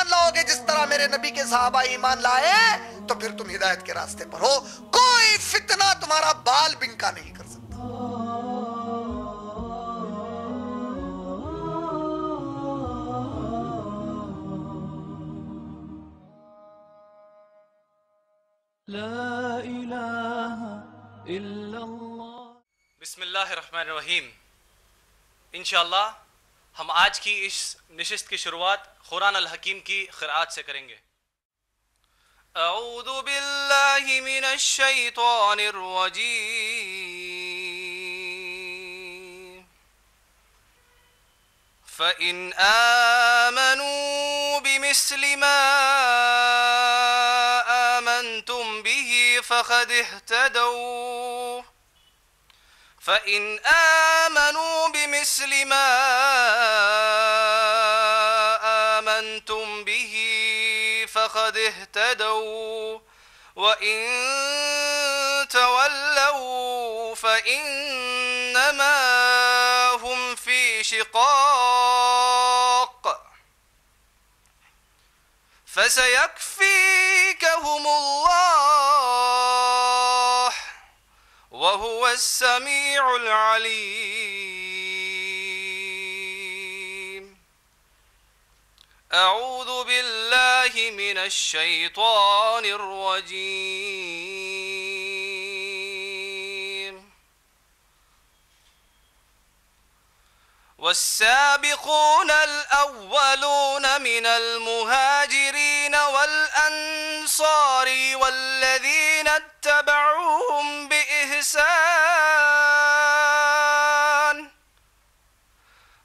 ایمان لاؤ گے جس طرح میرے نبی کے صحابہ ایمان لائے تو پھر تم ہدایت کے راستے پر ہو. کوئی فتنہ تمہارا بال بنکا نہیں کر سکتا. لا الہ الا اللہ. بسم اللہ الرحمن الرحیم. انشاءاللہ ہم آج کی اس نشست کی شروعات قرآن الحکیم کی قرآت سے کریں گے. اعوذ باللہ من الشیطان الرجیم. فَإِنْ آمَنُوا بِمِثْلِ مَا آمَنْتُمْ بِهِ فَقَدِ اهْتَدَوْا فَإِنْ آمَنُوا بِمِثْلِ مَا آمَنْتُمْ بِهِ فَقَدِ اهْتَدَوْا وَإِنْ تَوَلَّوْا فَإِنَّمَا هُمْ فِي شِقَاقٍ فَسَيَكْفِيكَهُمُ اللَّهُ وَهُوَ السَّمِيعُ الْعَلِيمُ. أعوذ بالله من الشيطان الرجيم. والسابقون الأولون من المهاجرين والأنصار والذين اتبعوهم بإحسان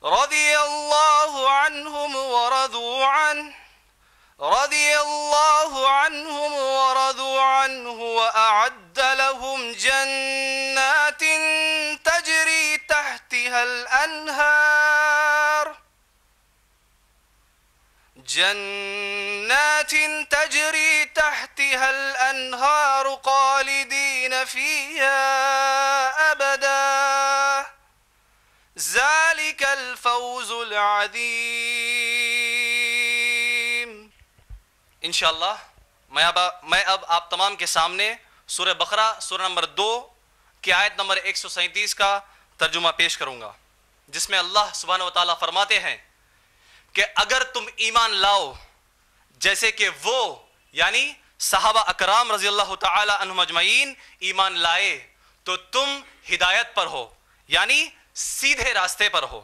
رضي الله عنهم ورضوا عنه وأعد لهم جنات تجري تحتها الأنهار خالدين فيها أبدا ذلك الفوز العظيم. انشاءاللہ میں اب آپ تمام کے سامنے سورہ بقرہ سورہ نمبر 2 کی آیت نمبر 137 کا ترجمہ پیش کروں گا، جس میں اللہ سبحانہ و تعالیٰ فرماتے ہیں کہ اگر تم ایمان لاؤ جیسے کہ وہ یعنی صحابہ اکرام رضی اللہ تعالی عنہم اجمعین ایمان لائے تو تم ہدایت پر ہو یعنی سیدھے راستے پر ہو،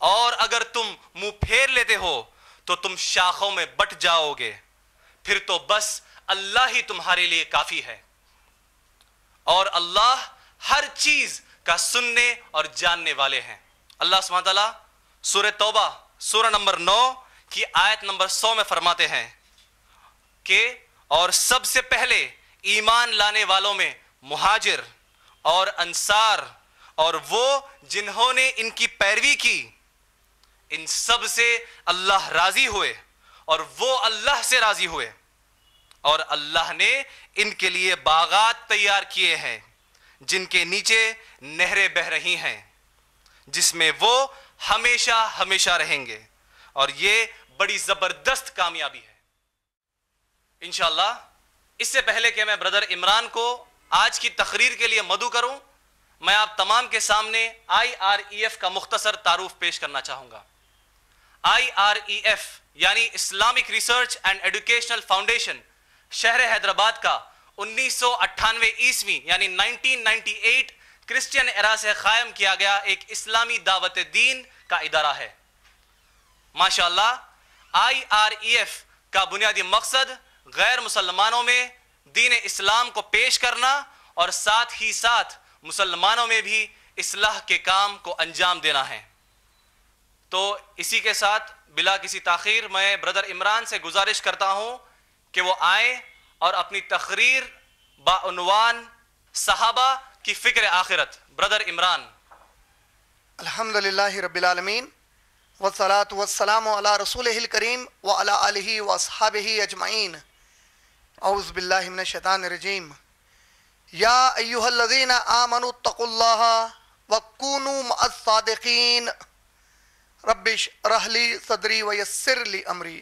اور اگر تم منہ پھیر لیتے ہو تو تم شاخوں میں بٹ جاؤ گے، پھر تو بس اللہ ہی تمہارے لیے کافی ہے، اور اللہ ہر چیز کا سننے اور جاننے والے ہیں. اللہ سبحانہ تعالیٰ سورہ توبہ سورہ نمبر 9 کی آیت نمبر 100 میں فرماتے ہیں کہ اور سب سے پہلے ایمان لانے والوں میں مہاجر اور انصار اور وہ جنہوں نے ان کی پیروی کی، ان سب سے اللہ راضی ہوئے اور وہ اللہ سے راضی ہوئے، اور اللہ نے ان کے لیے باغات تیار کیے ہیں جن کے نیچے نہریں بہہ رہی ہیں، جس میں وہ ہمیشہ ہمیشہ رہیں گے، اور یہ بڑی زبردست کامیابی ہے. انشاءاللہ اس سے پہلے کہ میں بردر عمران کو آج کی تقریر کے لیے مدعو کروں، میں آپ تمام کے سامنے IREF کا مختصر تعارف پیش کرنا چاہوں گا. IREF یعنی اسلامک ریسرچ اینڈ ایڈوکیشنل فاؤنڈیشن شہر حیدرآباد کا 1998 عیسوی یعنی 1998 کرسچین ایرا سے قائم کیا گیا ایک اسلامی دعوت دین کا ادارہ ہے. ماشاءاللہ IREF کا بنیادی مقصد غیر مسلمانوں میں دین اسلام کو پیش کرنا اور ساتھ ہی ساتھ مسلمانوں میں بھی اصلاح کے کام کو انجام دینا ہے. تو اسی کے ساتھ بلا کسی تاخیر میں بردر عمران سے گزارش کرتا ہوں کہ وہ آئیں اور اپنی تقریر بعنوان صحابہ کی فکر آخرت. بردر عمران. الحمدللہ رب العالمین والصلاة والسلام علی رسولہ الکریم وعلی آلہ واصحابہ اجمعین. اعوذ باللہ من الشیطان الرجیم. یا ایہا الذین آمنوا اتقوا اللہ وکونوا مع الصادقین. رب اشرح لی صدری ویسر لی امری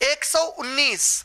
119।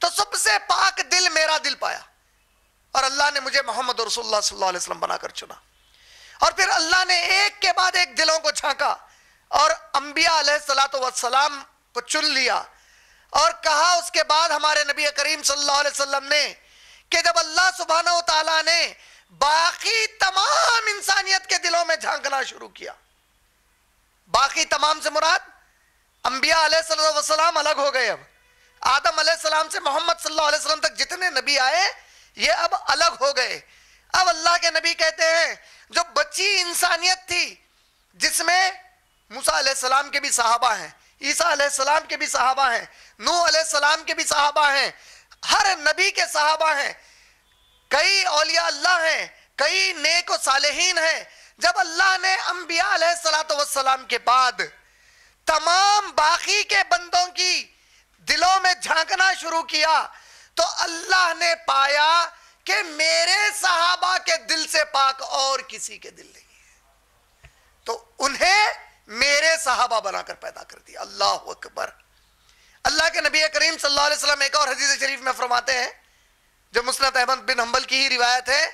تو سب سے پاک دل میرا دل پایا، اور اللہ نے مجھے محمد رسول اللہ صلی اللہ علیہ وسلم بنا کر چنا۔ اور پھر اللہ نے ایک کے بعد ایک دلوں کو چھانکا اور انبیاء علیہ السلام کو چن لیا، اور کہا اس کے بعد ہمارے نبی کریم صلی اللہ علیہ وسلم نے کہ جب اللہ سبحانہ و تعالیٰ نے باقی تمام انسانیت کے دلوں میں جھانکنا شروع کیا، باقی تمام سے مراد انبیاء علیہ السلام الگ ہو گئے، اب آدم علیہ السلام سے محمد صلی اللہ علیہ وسلم تک جتنے نبی آئے یہ اب الگ ہو گئے۔ اب اللہ کے نبی کہتے ہیں جو بچی انسانیت تھی جس میں موسیٰ علیہ السلام کے بھی صحابہ ہیں، عیسیٰ علیہ السلام کے بھی صحابہ ہیں، نوح علیہ السلام کے بھی صحابہ ہیں، ہر نبی کے صحابہ ہیں، کئی اولیاء اللہ ہیں، کئی نیک و صالحین ہیں۔ جب اللہ نے انبیاء علیہ السلام کے بعد تمام باقی کے بندوں کی دلوں میں جھانکنا شروع کیا تو اللہ نے پایا کہ میرے صحابہ کے دل سے پاک اور کسی کے دل نہیں ہے، تو انہیں میرے صحابہ بنا کر پیدا کر دیا۔ اللہ اکبر۔ اللہ کے نبی کریم صلی اللہ علیہ وسلم ایک اور حدیث شریف میں فرماتے ہیں جو مسند احمد بن حنبل کی ہی روایت ہے،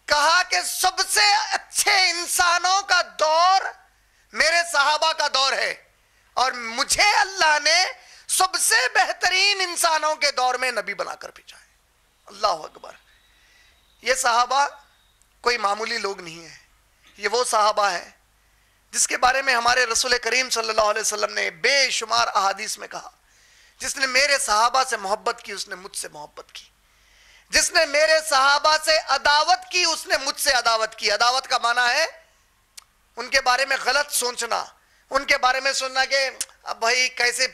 کہا کہ سب سے اچھے انسانوں کا دور میرے صحابہ کا دور ہے، اور مجھے اللہ نے سب سے بہترین انسانوں کے دور میں نبی بنا کر بھیجا ہے۔ اللہ اکبر۔ یہ صحابہ کوئی معمولی لوگ نہیں ہیں، یہ وہ صحابہ ہیں جس کے بارے میں ہمارے رسول کریم صلی اللہ علیہ وسلم نے بے شمار احادیث میں کہا، جس نے میرے صحابہ سے محبت کی اس نے مجھ سے محبت کی، جس نے میرے صحابہ سے عداوت کی اس نے مجھ سے عداوت کی۔ عداوت کا معنی ہے ان کے بارے میں غلط سوچنا، ان کے بارے میں سننا کہ اب بھائی کیسے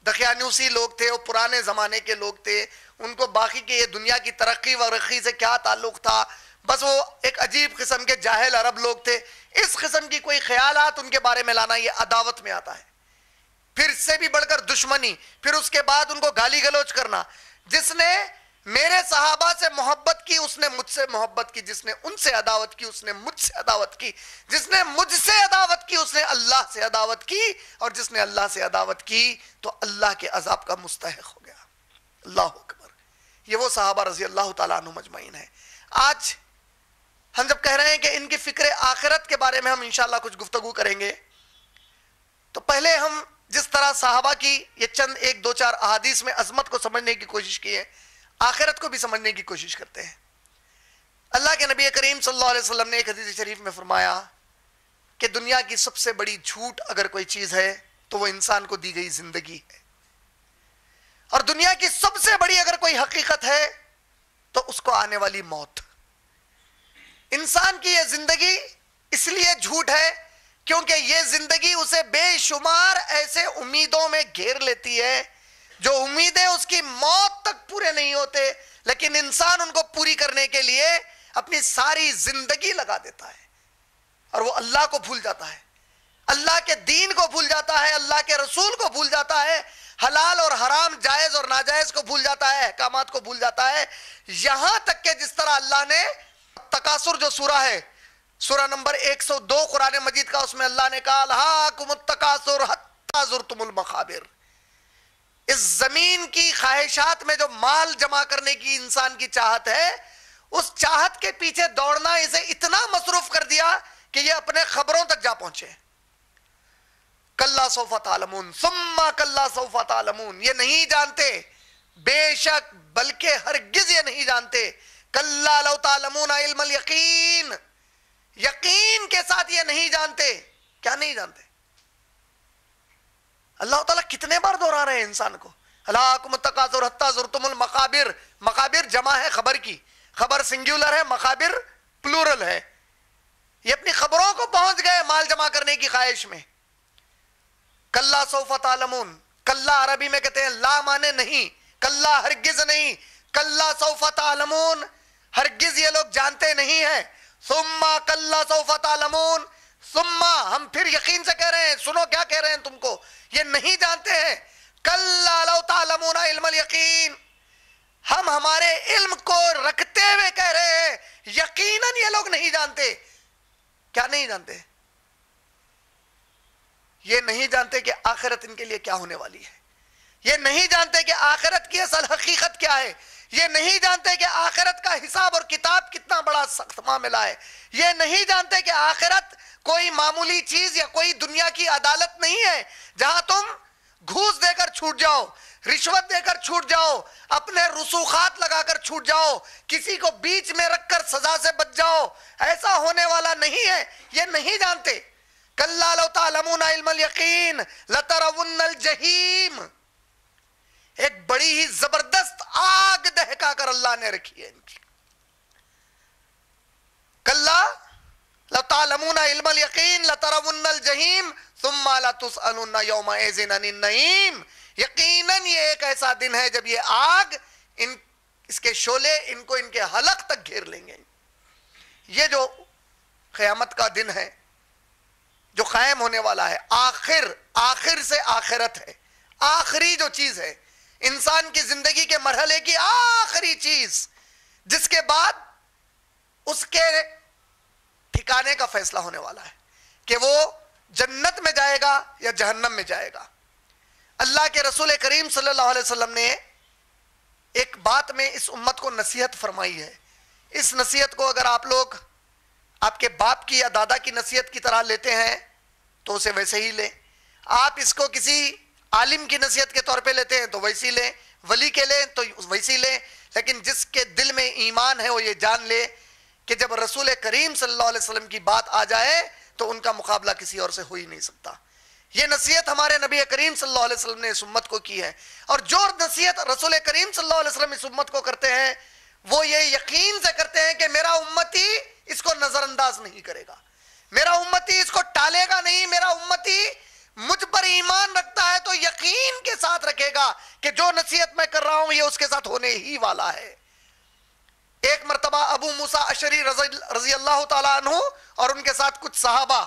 دقیانوسی لوگ تھے، وہ پرانے زمانے کے لوگ تھے، ان کو باقی کے یہ دنیا کی ترقی و رقی سے کیا تعلق تھا، بس وہ ایک عجیب قسم کے جاہل عرب لوگ تھے، اس قسم کی کوئی خیالات ان کے بارے میں لانا یہ عداوت میں آتا ہے۔ پھر اس سے بھی بڑھ کر دشمنی، پھر اس کے بعد ان کو گالی گلوچ کرنا۔ جس نے میرے صحابہ سے محبت کی اس نے مجھ سے محبت کی، جس نے ان سے عداوت کی اس نے مجھ سے عداوت کی، جس نے مجھ سے عداوت کی اس نے اللہ سے عداوت کی، اور جس نے اللہ سے عداوت کی تو اللہ کے عذاب کا مستحق ہو گیا۔ اللہ اکبر۔ یہ وہ صحابہ رضی اللہ تعالیٰ عنہم اجمعین ہیں۔ آج ہم جب کہہ رہے ہیں کہ ان کی فکر آخرت کے بارے میں ہم انشاءاللہ کچھ گفتگو کریں گے، تو پہلے ہم جس طرح صحابہ کی یہ چند ایک دو چار احادیث میں عظمت کو سمجھنے کی کوشش کی ہے، آخرت کو بھی سمجھنے کی کوشش کرتے ہیں۔ اللہ کے نبی کریم صلی اللہ علیہ وسلم نے ایک حدیث شریف میں فرمایا کہ دنیا کی سب سے بڑی جھوٹ اگر کوئی چیز ہے تو وہ انسان کو دی گئی زندگی ہے، اور دنیا کی سب سے بڑی اگر کوئی حقیقت ہے تو اس کو آنے والی موت۔ انسان کی یہ زندگی اس لیے جھوٹ ہے کیونکہ یہ زندگی اسے بے شمار ایسے امیدوں میں گھیر لیتی ہے جو امیدیں اس کی موت تک پورے نہیں ہوتے، لیکن انسان ان کو پوری کرنے کے لیے اپنی ساری زندگی لگا دیتا ہے، اور وہ اللہ کو بھول جاتا ہے، اللہ کے دین کو بھول جاتا ہے، اللہ کے رسول کو بھول جاتا ہے، حلال اور حرام جائز اور ناجائز کو بھول جاتا ہے، احکامات کو بھول جاتا ہے، یہاں تک کہ جس طرح اللہ نے تکاثر جو سورہ ہے، سورہ نمبر 102 قرآن مجید کا، اس میں اللہ نے کہا الہاکم التکاثر حتی زرتم المقابر۔ اس زمین کی خواہشات میں جو مال جمع کرنے کی انسان کی چاہت ہے، اس چاہت کے پیچھے دوڑنا اسے اتنا مصروف کر دیا کہ یہ اپنے خبروں تک جا پہنچے۔ کلا سوف تعلمون ثم کلا سوف تعلمون، یہ نہیں جانتے، بے شک بلکہ ہرگز یہ نہیں جانتے، کلا لو تعلمون علم الیقین، یقین کے ساتھ یہ نہیں جانتے۔ کیا نہیں جانتے؟ اللہ تعالیٰ کتنے بار دہرا رہے ہیں انسان کو، الہاکم التکاثر حتی زرتم المقابر۔ مقابر جمع ہے خبر کی، خبر سنگیولر ہے، مقابر پلورل ہے۔ یہ اپنی خبروں کو پہنچ گئے مال جمع کرنے کی خواہش میں۔ کلا سوف تعلمون، کلا عربی میں کہتے ہیں لا مانے نہیں، کلا ہرگز نہیں، کلا سوف تعلمون، ہرگز یہ لوگ جانتے نہیں ہیں۔ ثم کلا سوف تعلمون، ثم ہم پھر یقین سے کہہ رہے ہیں، سنو کیا کہہ رہے ہیں تم کو، یہ نہیں جانتے ہیں۔ کلا لو تعلمون علم الیقین، ہم ہمارے علم کو رکھتے ہوئے کہہ رہے ہیں یقیناً یہ لوگ نہیں جانتے۔ کیا نہیں جانتے؟ یہ نہیں جانتے کہ آخرت ان کے لیے کیا ہونے والی ہے، یہ نہیں جانتے کہ آخرت کی اصل حقیقت کیا ہے، یہ نہیں جانتے کہ آخرت کا حساب اور کتاب کتنا بڑا سخت معاملہ ہے، یہ نہیں جانتے کہ آخرت کوئی معمولی چیز یا کوئی دنیا کی عدالت نہیں ہے جہاں تم گھوس دے کر چھوٹ جاؤ، رشوت دے کر چھوٹ جاؤ، اپنے رسوخات لگا کر چھوٹ جاؤ، کسی کو بیچ میں رکھ کر سزا سے بچ جاؤ۔ ایسا ہونے والا نہیں ہے، یہ نہیں جانتے۔ کَلَّا لَوْ تَعْلَمُونَ عِلْمَ الْيَقِينِ لَتَرَوُنَّ الْجَحِيمَ، ایک بڑی ہی زبردست آگ دہکا کر اللہ نے رکھی ہے ان کی۔ کَلَّا لَوْ تَعْلَمُونَ عِلْمَ الْيَقِينِ لَتَرَوُنَّ الْجَحِيمَ ثُمَّ لَتُسْأَلُنَّ يَوْمَئِذٍ عَنِ النَّعِيمِ، یقیناً یہ ایک ایسا دن ہے جب یہ آگ اس کے شعلے ان کو ان کے حلق تک گھیر لیں گے۔ یہ جو قیامت کا دن ہے جو قائم ہونے والا ہے، آخر سے آخرت ہے، آخری جو چیز ہے، انسان کی زندگی کے مرحلے کی آخری چیز، جس کے بعد اس کے ٹھکانے کا فیصلہ ہونے والا ہے کہ وہ جنت میں جائے گا یا جہنم میں جائے گا۔ اللہ کے رسول کریم صلی اللہ علیہ وسلم نے ایک بات میں اس امت کو نصیحت فرمائی ہے۔ اس نصیحت کو اگر آپ لوگ آپ کے باپ کی یا دادا کی نصیحت کی طرح لیتے ہیں تو اسے ویسے ہی لیں، آپ اس کو کسی عالم کی نصیحت کے طور پہ لیتے ہیں تو ویسی لیں، ولی کے لیں تو ویسی لیں، لیکن جس کے دل میں ایمان ہے وہ یہ جان لے کہ جب رسول کریم صلی اللہ علیہ وسلم کی بات آ جائے تو ان کا مقابلہ کسی اور سے ہو ہی نہیں سکتا۔ یہ نصیحت ہمارے نبی کریم صلی اللہ علیہ وسلم نے اس امت کو کی ہے، اور جو نصیحت رسول کریم صلی اللہ علیہ وسلم اس امت کو کرتے ہیں وہ یہ یقین سے کرتے ہیں کہ میرا امتی اس کو نظر انداز نہیں کرے گا، میرا امتی اس کو ٹالے گا نہیں، میرا امتی مجھ پر ایمان رکھتا ہے تو یقین کے ساتھ رکھے گا کہ جو نصیحت میں کر رہا ہوں یہ اس کے ساتھ ہونے ہی والا ہے۔ ایک مرتبہ ابو موسیٰ اشعری رضی اللہ تعالیٰ عنہ اور ان کے ساتھ کچھ صحابہ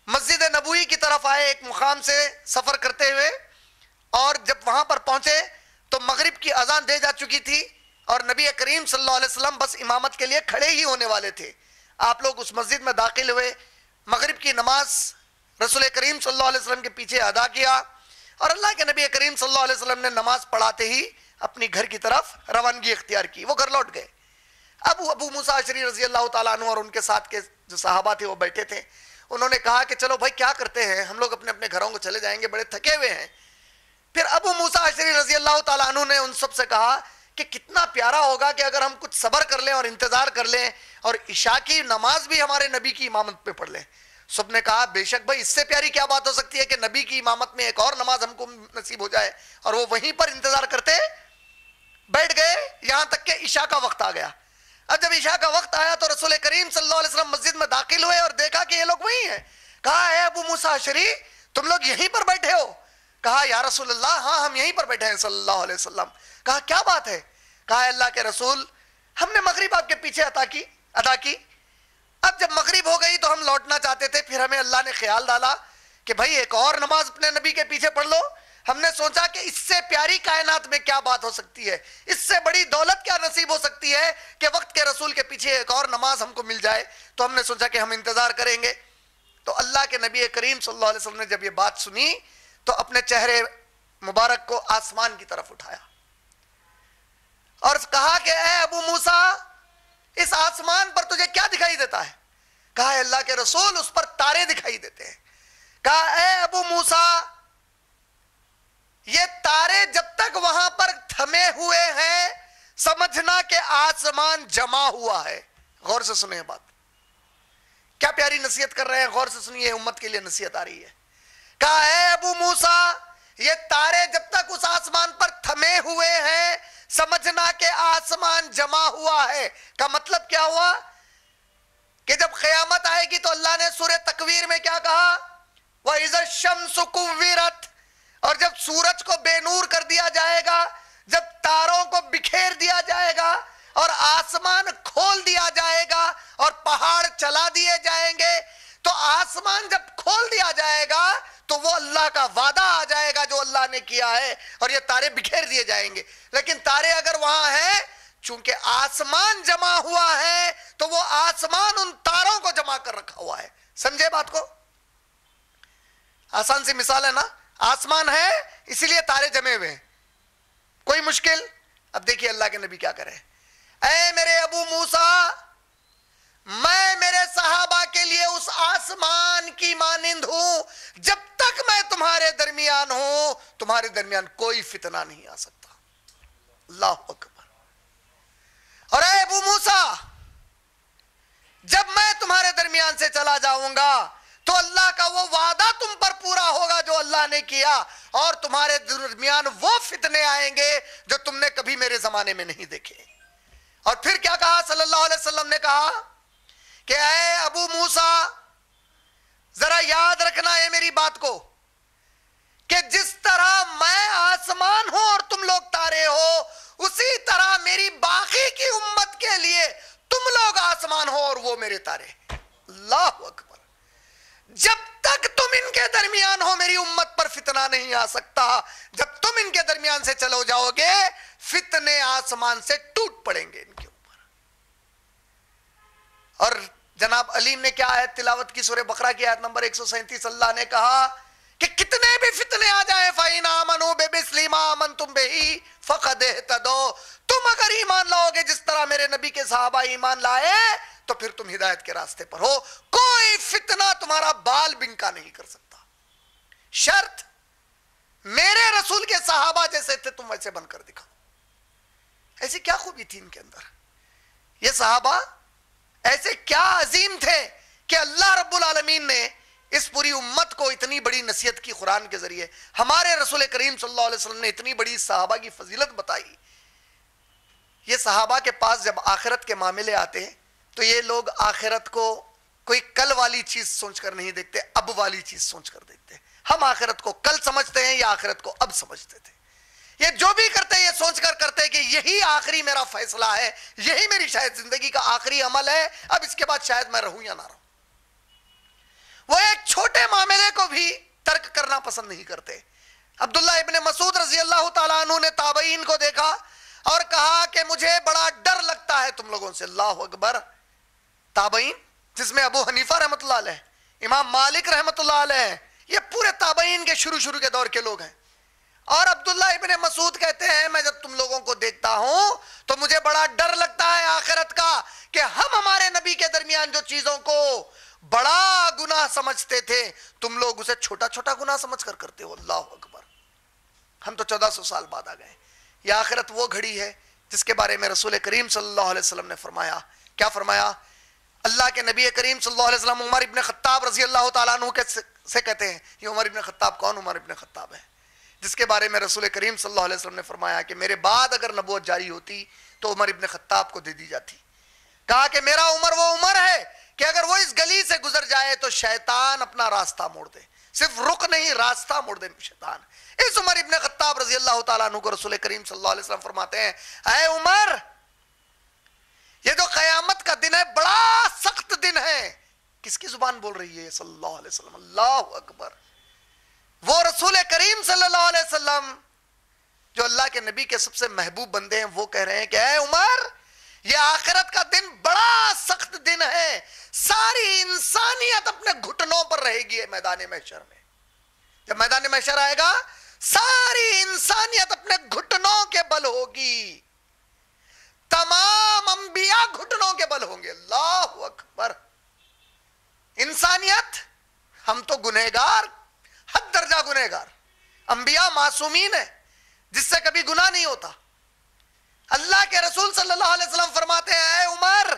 مسجد نبوی کی طرف آئے ایک مقام سے سفر کرتے ہوئے، اور جب وہاں پر پہنچے تو مغرب کی اذان دے جا چکی تھی اور نبی کریم صلی اللہ علیہ وسلم بس امامت کے لیے کھڑے ہی ہونے والے تھے۔ آپ لوگ اس مسجد میں داخل ہوئے، مغرب کی نماز رسول کریم صلی اللہ علیہ وسلم کے پیچھے ادا کیا، اور اللہ کے نبی کریم صلی اللہ علیہ وسلم نے نماز پڑھاتے ہی اپنی گھر کی طرف روانگی اختیار کی، وہ گھر لوٹ گئے۔ ابو موسیٰ اشعری رضی اللہ تعالیٰ عنہ اور ان کے ساتھ کے جو صحابہ تھے وہ بیٹھے تھے، انہوں نے کہا کہ چلو بھائی کیا کرتے ہیں، ہم لوگ اپنے اپنے گھروں کو چلے جائیں گے، بڑے تھکے ہوئے ہیں۔ پھر ابو موسیٰ اشعری رضی اللہ تعالیٰ عنہ نے ان سب سے کہا کہ کتنا پیارا ہوگا کہ اگر ہم کچھ صبر کر لیں اور انتظار کر لیں اور عشاء کی نماز بھی ہمارے نبی کی امامت پہ پڑھ لیں۔ سب نے کہا بے شک بھائی، اس سے پیاری کیا بات ہو سکتی ہے کہ نبی کی امامت میں ایک اور نماز ہم کو نصیب ہو جائے، اور وہ وہیں پر انتظار کرتے بیٹھ گئے یہاں تک کہ عشاء کا وقت آ گیا۔ اب جب عشاء کا وقت آیا تو رسول کریم صلی اللہ علیہ وسلم مسجد میں داخل ہوئے اور دیکھا کہ یہ لوگ وہی ہیں۔ کہا اے ابو موسیٰ اشعری، تم لوگ یہیں پر بیٹھے ہو؟ کہا یا رسول اللہ ہاں ہم یہیں پر بیٹھے ہیں صلی اللہ علیہ وسلم۔ کہا کیا بات ہے؟ کہا اللہ کے رسول، ہم نے مغرب آپ کے پیچھے ادا کی، اب جب مغرب ہو گئی تو ہم لوٹنا چاہتے تھے، پھر ہمیں اللہ نے خیال ڈالا کہ بھائی ایک اور نماز اپنے نبی کے پیچھے پڑھ لو۔ ہم نے سوچا کہ اس سے پیاری کائنات میں کیا بات ہو سکتی ہے، اس سے بڑی دولت کیا نصیب ہو سکتی ہے کہ وقت کے رسول کے پیچھے ایک اور نماز ہم کو مل جائے، تو ہم نے سوچا کہ ہم انتظار کریں گے۔ تو اللہ کے نبی کریم صلی اللہ علیہ وسلم نے جب یہ بات سنی تو اپنے چہرے مبارک کو آسمان کی طرف اٹھایا اور کہا کہ اے ابو موسیٰ، اس آسمان پر تجھے کیا دکھائی دیتا ہے؟ کہا اے اللہ کے رسول، اس پر تارے دکھائی دیتے ہیں۔ کہا اے ابو موسیٰ، یہ تارے جب تک وہاں پر تھمے ہوئے ہیں سمجھنا کہ آسمان جمع ہوا ہے۔ غور سے سنیں بات، کیا پیاری نصیحت کر رہے ہیں، غور سے سنیے، امت کے لیے نصیحت آ رہی ہے۔ کہا اے ابو موسیٰ، یہ تارے جب تک اس آسمان پر تھمے ہوئے ہیں سمجھنا کہ آسمان جمع ہوا ہے۔ کا مطلب کیا ہوا کہ جب قیامت آئے گی تو اللہ نے سورہ تکویر میں کیا کہا؟ وَإِذَا الشَّمْسُ كُوِّرَتْ، اور جب سورج کو بے نور کر دیا جائے گا، جب تاروں کو بکھیر دیا جائے گا اور آسمان کھول دیا جائے گا اور پہاڑ چلا دیے جائیں گے، تو آسمان جب کھول دیا جائے گا تو وہ اللہ کا وعدہ آ جائے گا جو اللہ نے کیا ہے، اور یہ تارے بکھیر دیے جائیں گے۔ لیکن تارے اگر وہاں ہیں، چونکہ آسمان جمع ہوا ہے تو وہ آسمان ان تاروں کو جمع کر رکھا ہوا ہے۔ سمجھے بات کو؟ آسان سی مثال ہے نا، آسمان ہے اسی لیے تارے جمے ہوئے ہیں، کوئی مشکل؟ اب دیکھیے اللہ کے نبی کیا کرے، اے میرے ابو موسیٰ، میں میرے صحابہ کے لیے اس آسمان کی مانند ہوں، جب تک میں تمہارے درمیان ہوں تمہارے درمیان کوئی فتنہ نہیں آ سکتا۔ اللہ اکبر۔ اور اے ابو موسیٰ، جب میں تمہارے درمیان سے چلا جاؤں گا تو اللہ کا وہ وعدہ تم پر پورا ہوگا جو اللہ نے کیا، اور تمہارے درمیان وہ فتنے آئیں گے جو تم نے کبھی میرے زمانے میں نہیں دیکھے۔ اور پھر کیا کہا صلی اللہ علیہ وسلم نے؟ کہا کہ اے ابو موسیٰ، ذرا یاد رکھنا ہے میری بات کو، کہ جس طرح میں آسمان ہوں اور تم لوگ تارے ہو، اسی طرح میری باقی کی امت کے لیے تم لوگ آسمان ہو اور وہ میرے تارے۔ اللہ اکبر۔ جب تک تم ان کے درمیان ہو میری امت پر فتنہ نہیں آ سکتا، جب تم ان کے درمیان سے چلو جاؤ گے فتنے آسمان سے ٹوٹ پڑیں گے ان کے اوپر۔ اور جناب علیم نے کیا آیت تلاوت کی؟ سورہ بقرہ کی آیت نمبر 137۔ اللہ نے کہا کہ کتنے بھی فتنے آ جائیں، فَإِنْ آمَنُوا بِمِثْلِ مَا آمَنْتُمْ بِهِ فَقَدِ اهْتَدَوْا، تم اگر ایمان لاؤ گے جس طرح میرے نبی کے صحابہ ایمان لائے تو پھر تم ہدایت کے راستے پر ہو، کوئی فتنہ تمہارا بال بنکا نہیں کر سکتا۔ شرط میرے رسول کے صحابہ جیسے تھے تم ویسے بن کر دکھاؤ۔ ایسی کیا خوبی تھی ان کے اندر؟ یہ صحابہ ایسے کیا عظیم تھے کہ اللہ رب العالمین نے اس پوری امت کو اتنی بڑی نصیحت کی قرآن کے ذریعے، ہمارے رسول کریم صلی اللہ علیہ وسلم نے اتنی بڑی صحابہ کی فضیلت بتائی۔ یہ صحابہ کے پاس جب آخرت کے معاملے آتے ہیں تو یہ لوگ آخرت کو کوئی کل والی چیز سوچ کر نہیں دیکھتے، اب والی چیز سوچ کر دیکھتے ہیں۔ ہم آخرت کو کل سمجھتے ہیں یا آخرت کو اب سمجھتے تھے؟ یہ جو بھی کرتے ہیں یہ سوچ کر کرتے ہیں کہ یہی آخری میرا فیصلہ ہے، یہی میری شاید زندگی کا آخری عمل ہے، اب اس کے بعد شاید میں رہوں یا نہ رہوں۔ وہ ایک چھوٹے معاملے کو بھی ترک کرنا پسند نہیں کرتے۔ عبداللہ ابن مسعود رضی اللہ تعالیٰ عنہ نے تابعین کو دیکھا اور کہا کہ مجھے بڑا ڈر لگتا ہے تم لوگوں سے۔ اللہ اکبر۔ تابعین جس میں ابو حنیفہ رحمۃ اللہ علیہ، امام مالک رحمۃ اللہ علیہ، یہ پورے تابعین کے شروع کے دور کے لوگ ہیں۔ اور عبداللہ ابن مسعود کہتے ہیں میں جب تم لوگوں کو دیکھتا ہوں تو مجھے بڑا ڈر لگتا ہے آخرت کا کہ ہم ہمارے نبی کے درمیان جو چیزوں کو بڑا گناہ سمجھتے تھے تم لوگ اسے چھوٹا چھوٹا گناہ سمجھ کر کرتے ہو۔ اللہ اکبر۔ ہم تو 1400 سال بعد آ گئے۔ یہ آخرت وہ گھڑی ہے جس کے بارے میں رسول کریم صلی اللہ علیہ وسلم نے فرمایا۔ کیا فرمایا؟ اللہ کے نبی کریم صلی اللہ علیہ وسلم عمر ابن خطاب رضی اللہ تعالیٰ عنہ سے کہتے ہیں، یہ عمر ابن خطاب کون؟ عمر ابن خطاب ہے جس کے بارے میں رسول کریم صلی اللہ علیہ وسلم نے فرمایا کہ میرے بعد اگر نبوت جاری ہوتی تو عمر ابن خطاب کو دے دی جاتی۔ کہا کہ میرا عمر وہ عمر ہے کہ اگر وہ اس گلی سے گزر جائے تو شیطان اپنا راستہ موڑ دے، صرف رک نہیں راستہ موڑ دے شیطان۔ اس عمر ابن خطاب رضی اللہ تعالیٰ عنہ کو رسول کریم صلی اللہ علیہ وسلم فرماتے ہیں، اے عمر، یہ جو قیامت کا دن ہے بڑا سخت دن ہے۔ کس کی زبان بول رہی ہے؟ صلی اللہ علیہ وسلم۔ اللہ اکبر۔ وہ رسول کریم صلی اللہ علیہ وسلم جو اللہ کے نبی کے سب سے محبوب بندے ہیں وہ کہہ رہے ہیں کہ اے عمر، یہ آخرت کا دن بڑا سخت دن ہے، ساری انسانیت اپنے گھٹنوں پر رہے گی میدان محشر میں۔ جب میدان محشر آئے گا ساری انسانیت اپنے گھٹنوں کے بل ہوگی، تمام انبیاء گھٹنوں کے بل ہوں گے۔ اللہ اکبر۔ انسانیت، ہم تو گنہگار، حد درجہ گنہگار، انبیاء معصومین ہیں جس سے کبھی گناہ نہیں ہوتا۔ اللہ کے رسول صلی اللہ علیہ وسلم فرماتے ہیں اے عمر،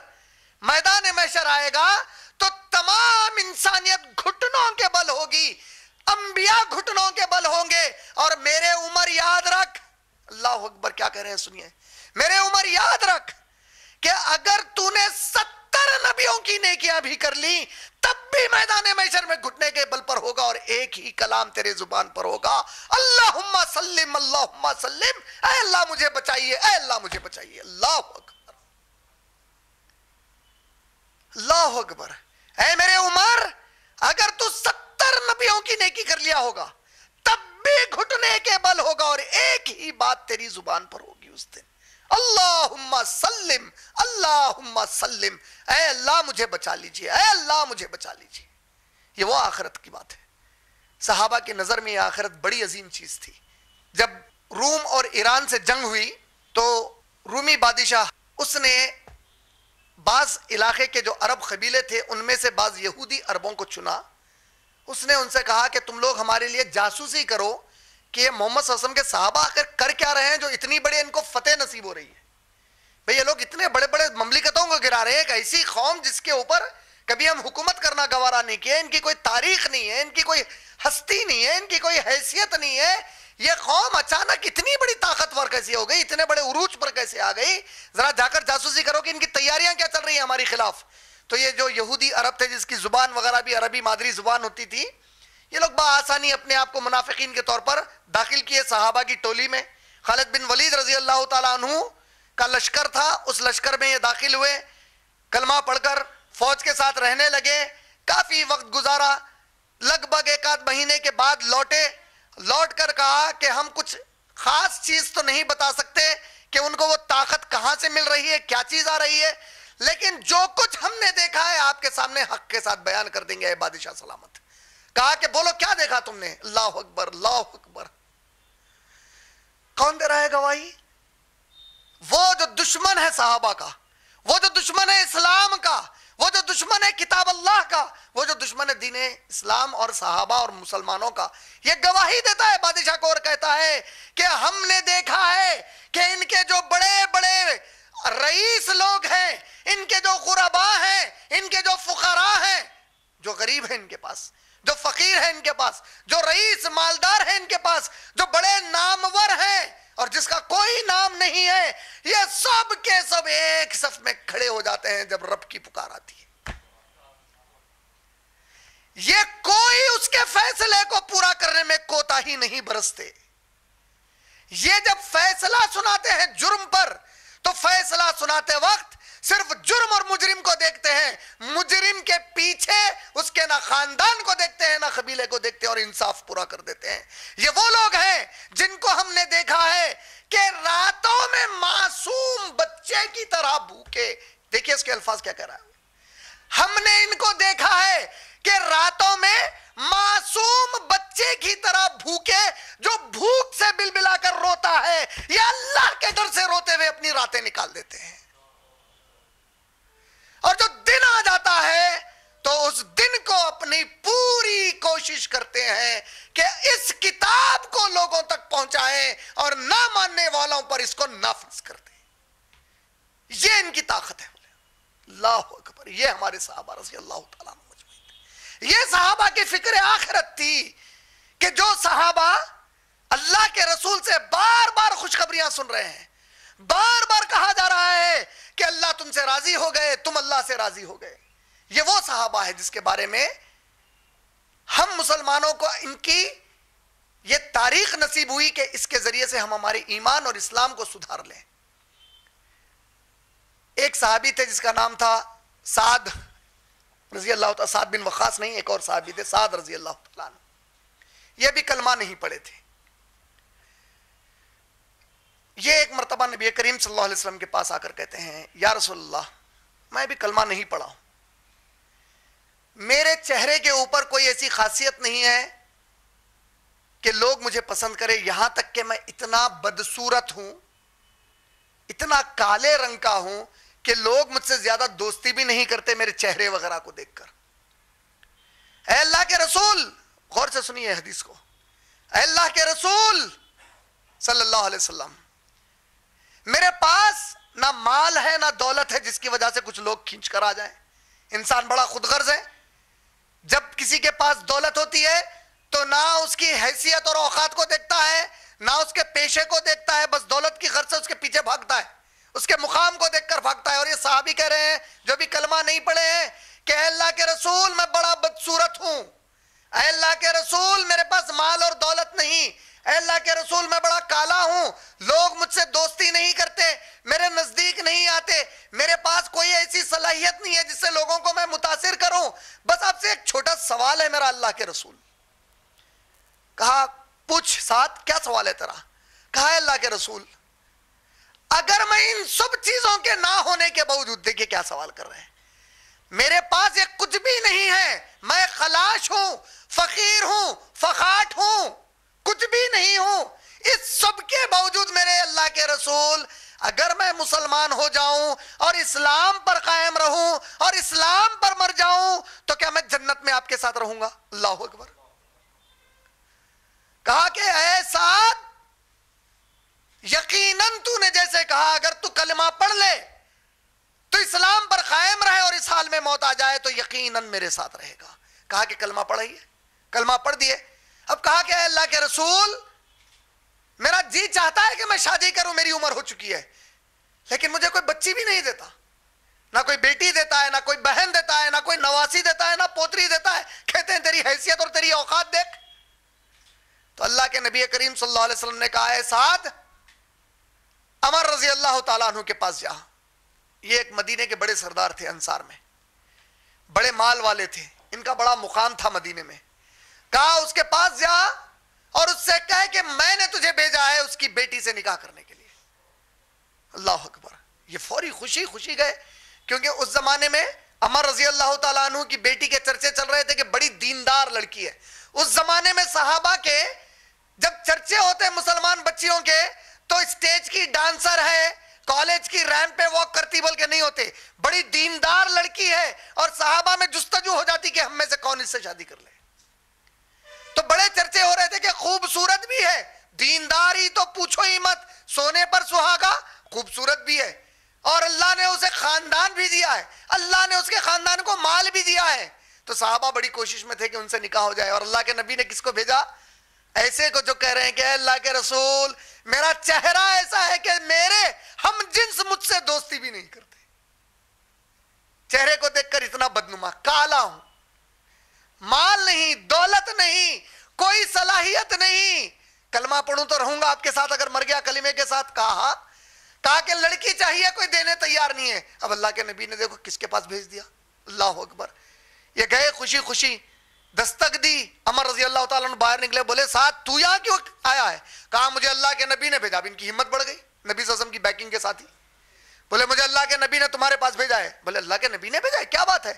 میدان محشر آئے گا تو تمام انسانیت گھٹنوں کے بل ہوگی، انبیاء گھٹنوں کے بل ہوں گے، اور میرے عمر یاد رکھ، اللہ اکبر کیا کہہ رہے ہیں سنیے، میرے عمر یاد رکھ کہ اگر تو نے 70 نبیوں کی نیکیاں بھی کر لی تب بھی میدان محشر میں گھٹنے کے بل پر ہوگا اور ایک ہی کلام تیرے زبان پر ہوگا، اللہم سلم اللہم سلم، اے اللہ مجھے بچائیے، اے اللہ مجھے بچائیے۔ اللہ اکبر، اللہ اکبر۔ اے میرے عمر، اگر تو 70 نبیوں کی نیکی کر لیا ہوگا تب بھی گھٹنے کے بل ہوگا اور ایک ہی بات تیری زبان پر ہوگی اس دن، اللہم سلم اللہم سلم، اے اللہ مجھے بچا لیجئے، اے اللہ مجھے بچا لیجئے۔ یہ وہ آخرت کی بات ہے صحابہ کی نظر میں یہ آخرت بڑی عظیم چیز تھی. جب روم اور ایران سے جنگ ہوئی تو رومی بادشاہ اس نے بعض علاقے کے جو عرب قبیلے تھے ان میں سے بعض یہودی عربوں کو چنا. اس نے ان سے کہا کہ تم لوگ ہمارے لیے جاسوسی کرو کہ یہ محمد صلی اللہ علیہ وسلم کے صحابہ آخر کر کیا رہے ہیں جو اتنی بڑی ان کو فتح نصیب ہو رہی ہے. بھئی یہ لوگ اتنے بڑے بڑے مملکتوں کو گرا رہے ہیں. ایک ایسی قوم جس کے اوپر کبھی ہم حکومت کرنا گوارا نہیں کیا, ان کی کوئی تاریخ نہیں ہے, ان کی کوئی ہستی نہیں ہے, ان کی کوئی حیثیت نہیں ہے, یہ قوم اچانک اتنی بڑی طاقتور کیسے ہو گئی, اتنے بڑے عروج پر کیسے آ گئی, ذرا جا کر جاسوسی کرو کہ ان کی تیاریاں کیا چل رہی ہیں ہماری خلاف. تو یہ جو یہودی عرب تھے جس کی زبان وغیرہ بھی عربی مادری زبان ہوتی تھی, یہ لوگ بآسانی اپنے آپ کو منافقین کے طور پر داخل کیے صحابہ کی ٹولی میں. خالد بن ولید رضی اللہ تعالیٰ عنہ کا لشکر تھا, اس لشکر میں یہ داخل ہوئے, کلمہ پڑھ کر فوج کے ساتھ رہنے لگے, کافی وقت گزارا, لگ بھگ 1 مہینے کے بعد لوٹے. لوٹ کر کہا کہ ہم کچھ خاص چیز تو نہیں بتا سکتے کہ ان کو وہ طاقت کہاں سے مل رہی ہے, کیا چیز آ رہی ہے, لیکن جو کچھ ہم نے دیکھا ہے آپ کے سامنے حق کے ساتھ بیان کر دیں گے اے بادشاہ سلامت. کہا کہ بولو کیا دیکھا تم نے. اللہ اکبر اللہ اکبر. کون دے رہا ہے گواہی؟ وہ جو دشمن ہے صحابہ کا, وہ جو دشمن ہے اسلام کا, وہ جو دشمن ہے کتاب اللہ کا, وہ جو دشمن ہے دین اسلام اور صحابہ اور مسلمانوں کا, یہ گواہی دیتا ہے بادشاہ کو اور کہتا ہے کہ ہم نے دیکھا ہے کہ ان کے جو بڑے بڑے رئیس لوگ ہیں, ان کے جو غرباء ہیں, ان کے جو فقراء ہیں, جو غریب ہیں ان کے پاس, جو فقیر ہیں ان کے پاس, جو رئیس مالدار ہیں ان کے پاس, جو بڑے نامور ہیں اور جس کا کوئی نام نہیں ہے, یہ سب کے سب ایک صف میں کھڑے ہو جاتے ہیں جب رب کی پکار آتی ہے. یہ کوئی اس کے فیصلے کو پورا کرنے میں کوتاہی نہیں برستے. یہ جب فیصلہ سناتے ہیں جرم پر تو فیصلہ سناتے وقت صرف جرم اور مجرم کو دیکھتے ہیں, مجرم کے پیچھے اس کے نہ خاندان کو دیکھتے ہیں نہ قبیلے کو دیکھتے ہیں اور انصاف پورا کر دیتے ہیں. یہ وہ لوگ ہیں جن کو ہم نے دیکھا ہے کہ راتوں میں معصوم بچے کی طرح بھوکے. دیکھیے اس کے الفاظ کیا کہہ رہا ہے. ہم نے ان کو دیکھا ہے کہ راتوں میں معصوم بچے کی طرح بھوکے, جو بھوک سے بلبلا کر روتا ہے, یہ اللہ کے ڈر سے روتے ہوئے اپنی راتیں نکال دیتے ہیں. اور جو دن آ جاتا ہے تو اس دن کو اپنی پوری کوشش کرتے ہیں کہ اس کتاب کو لوگوں تک پہنچائیں اور نہ ماننے والوں پر اس کو نافذ کر دیں. یہ ان کی طاقت ہے. اللہ اکبر. یہ ہمارے صحابہ رضی اللہ تعالیٰ عنہ مجمعین, یہ صحابہ کی فکر آخرت تھی کہ جو صحابہ اللہ کے رسول سے بار بار خوشخبریاں سن رہے ہیں, بار بار کہا جا رہا ہے کہ اللہ تم سے راضی ہو گئے, تم اللہ سے راضی ہو گئے. یہ وہ صحابہ ہے جس کے بارے میں ہم مسلمانوں کو ان کی یہ تاریخ نصیب ہوئی کہ اس کے ذریعے سے ہم ہمارے ایمان اور اسلام کو سدھار لیں. ایک صحابی تھے جس کا نام تھا سعد رضی اللہ تعالیٰ, سعد بن وقاص نہیں, ایک اور صحابی تھے سعد رضی اللہ تعالیٰ عنہ. یہ بھی کلمہ نہیں پڑھے تھے. یہ ایک مرتبہ نبی کریم صلی اللہ علیہ وسلم کے پاس آ کر کہتے ہیں یا رسول اللہ, میں بھی کلمہ نہیں پڑھا ہوں, میرے چہرے کے اوپر کوئی ایسی خاصیت نہیں ہے کہ لوگ مجھے پسند کرے, یہاں تک کہ میں اتنا بدصورت ہوں, اتنا کالے رنگ کا ہوں کہ لوگ مجھ سے زیادہ دوستی بھی نہیں کرتے میرے چہرے وغیرہ کو دیکھ کر. اے اللہ کے رسول, غور سے سنیے حدیث کو, اے اللہ کے رسول صلی اللہ علیہ وسلم, میرے پاس نہ مال ہے نہ دولت ہے جس کی وجہ سے کچھ لوگ کھینچ کر آ جائیں. انسان بڑا خود غرض ہے. جب کسی کے پاس دولت ہوتی ہے تو نہ اس کی حیثیت اور اوقات کو دیکھتا ہے, نہ اس کے پیشے کو دیکھتا ہے, بس دولت کی غرض سے اس کے پیچھے بھاگتا ہے, اس کے مقام کو دیکھ کر بھاگتا ہے. اور یہ صحابی کہہ رہے ہیں جو بھی کلمہ نہیں پڑھے ہیں کہ اے اللہ کے رسول میں بڑا بدصورت ہوں, اے اللہ کے رسول میرے پاس مال اور دولت نہیں, اے اللہ کے رسول میں بڑا کالا ہوں, لوگ مجھ سے دوستی نہیں کرتے, میرے نزدیک نہیں آتے, میرے پاس کوئی ایسی صلاحیت نہیں ہے جس سے لوگوں کو میں متاثر کروں, بس آپ سے ایک چھوٹا سوال ہے میرا اللہ کے رسول. کہا پوچھ ساتھ, کیا سوال ہے تیرا؟ کہا اللہ کے رسول اگر میں ان سب چیزوں کے نہ ہونے کے باوجود, دیکھیں کیا سوال کر رہے ہیں, میرے پاس یہ کچھ بھی نہیں ہے, میں خلاش ہوں, فقیر ہوں، فقاٹ ہوں، کچھ بھی نہیں ہوں، اس سب کے باوجود میرے اللہ کے رسول اگر میں مسلمان ہو جاؤں اور اسلام پر قائم رہوں اور اسلام پر مر جاؤں تو کیا میں جنت میں آپ کے ساتھ رہوں گا؟ اللہ اکبر. کہا کہ اے سعد یقیناً تو نے جیسے کہا اگر تو کلمہ پڑھ لے تو اسلام پر قائم رہے اور اس حال میں موت آ جائے تو یقیناً میرے ساتھ رہے گا. کہا کہ کلمہ پڑھائیے، کلمہ پڑھ دیے. اب کہا کہ اے اللہ کے رسول میرا جی چاہتا ہے کہ میں شادی کروں، میری عمر ہو چکی ہے، لیکن مجھے کوئی بچی بھی نہیں دیتا، نہ کوئی بیٹی دیتا ہے، نہ کوئی بہن دیتا ہے، نہ کوئی نواسی دیتا ہے، نہ پوتری دیتا ہے. کہتے ہیں تیری حیثیت اور تیری اوقات دیکھ. تو اللہ کے نبی کریم صلی اللہ علیہ وسلم نے کہا اے سعد عمر رضی اللہ تعالیٰ عنہ کے پاس جا. یہ ایک مدینے کے بڑے سردار تھے، انصار میں بڑے مال والے تھے، ان کا بڑا مقام تھا مدینے میں. کہا اس کے پاس جا اور اس سے کہے کہ میں نے تجھے بھیجا ہے اس کی بیٹی سے نکاح کرنے کے لیے. اللہ اکبر. یہ فوری خوشی گئے، کیونکہ اس زمانے میں عمر رضی اللہ تعالیٰ عنہ کی بیٹی کے چرچے چل رہے تھے کہ بڑی دیندار لڑکی ہے. اس زمانے میں صحابہ کے جب چرچے ہوتے مسلمان بچیوں کے تو اسٹیج کی ڈانسر ہے، کالج کی ریمپ پہ واک کرتی بول کے نہیں ہوتے، بڑی دیندار لڑکی ہے، اور صحابہ میں جستجو ہو جاتی کہ ہم میں سے کون اس سے شادی کر لے. تو بڑے چرچے ہو رہے تھے کہ خوبصورت بھی ہے، دینداری تو پوچھو ہی مت، سونے پر سہاگا، خوبصورت بھی ہے، اور اللہ نے اسے خاندان بھی دیا ہے، اللہ نے اس کے خاندان کو مال بھی دیا ہے. تو صحابہ بڑی کوشش میں تھے کہ ان سے نکاح ہو جائے. اور اللہ کے نبی نے کس کو بھیجا؟ ایسے کو جو کہہ رہے ہیں کہ اے اللہ کے رسول میرا چہرہ ایسا ہے کہ میرے ہم جنس مجھ سے دوستی بھی نہیں کرتے، چہرے کو دیکھ کر اتنا بدنما، کالا ہوں، مال نہیں، دولت نہیں، کوئی صلاحیت نہیں، کلمہ پڑھوں تو رہوں گا آپ کے ساتھ، اگر مر گیا کلمے کے ساتھ. کہا کہ لڑکی چاہیے، کوئی دینے تیار نہیں ہے. اب اللہ کے نبی نے دیکھو کس کے پاس بھیج دیا. اللہ اکبر. یہ گئے خوشی دستک دی. عمر رضی اللہ تعالیٰ عنہ باہر نکلے، بولے ساتھ تو یہاں کیوں آیا ہے؟ کہا مجھے اللہ کے نبی نے بھیجا. اب ان کی ہمت بڑھ گئی، نبی صلی اللہ علیہ وسلم کی بیکنگ کے ساتھ ہی بولے مجھے اللہ کے نبی نے تمہارے پاس بھیجا ہے. بولے اللہ کے نبی نے بھیجا ہے، کیا بات ہے؟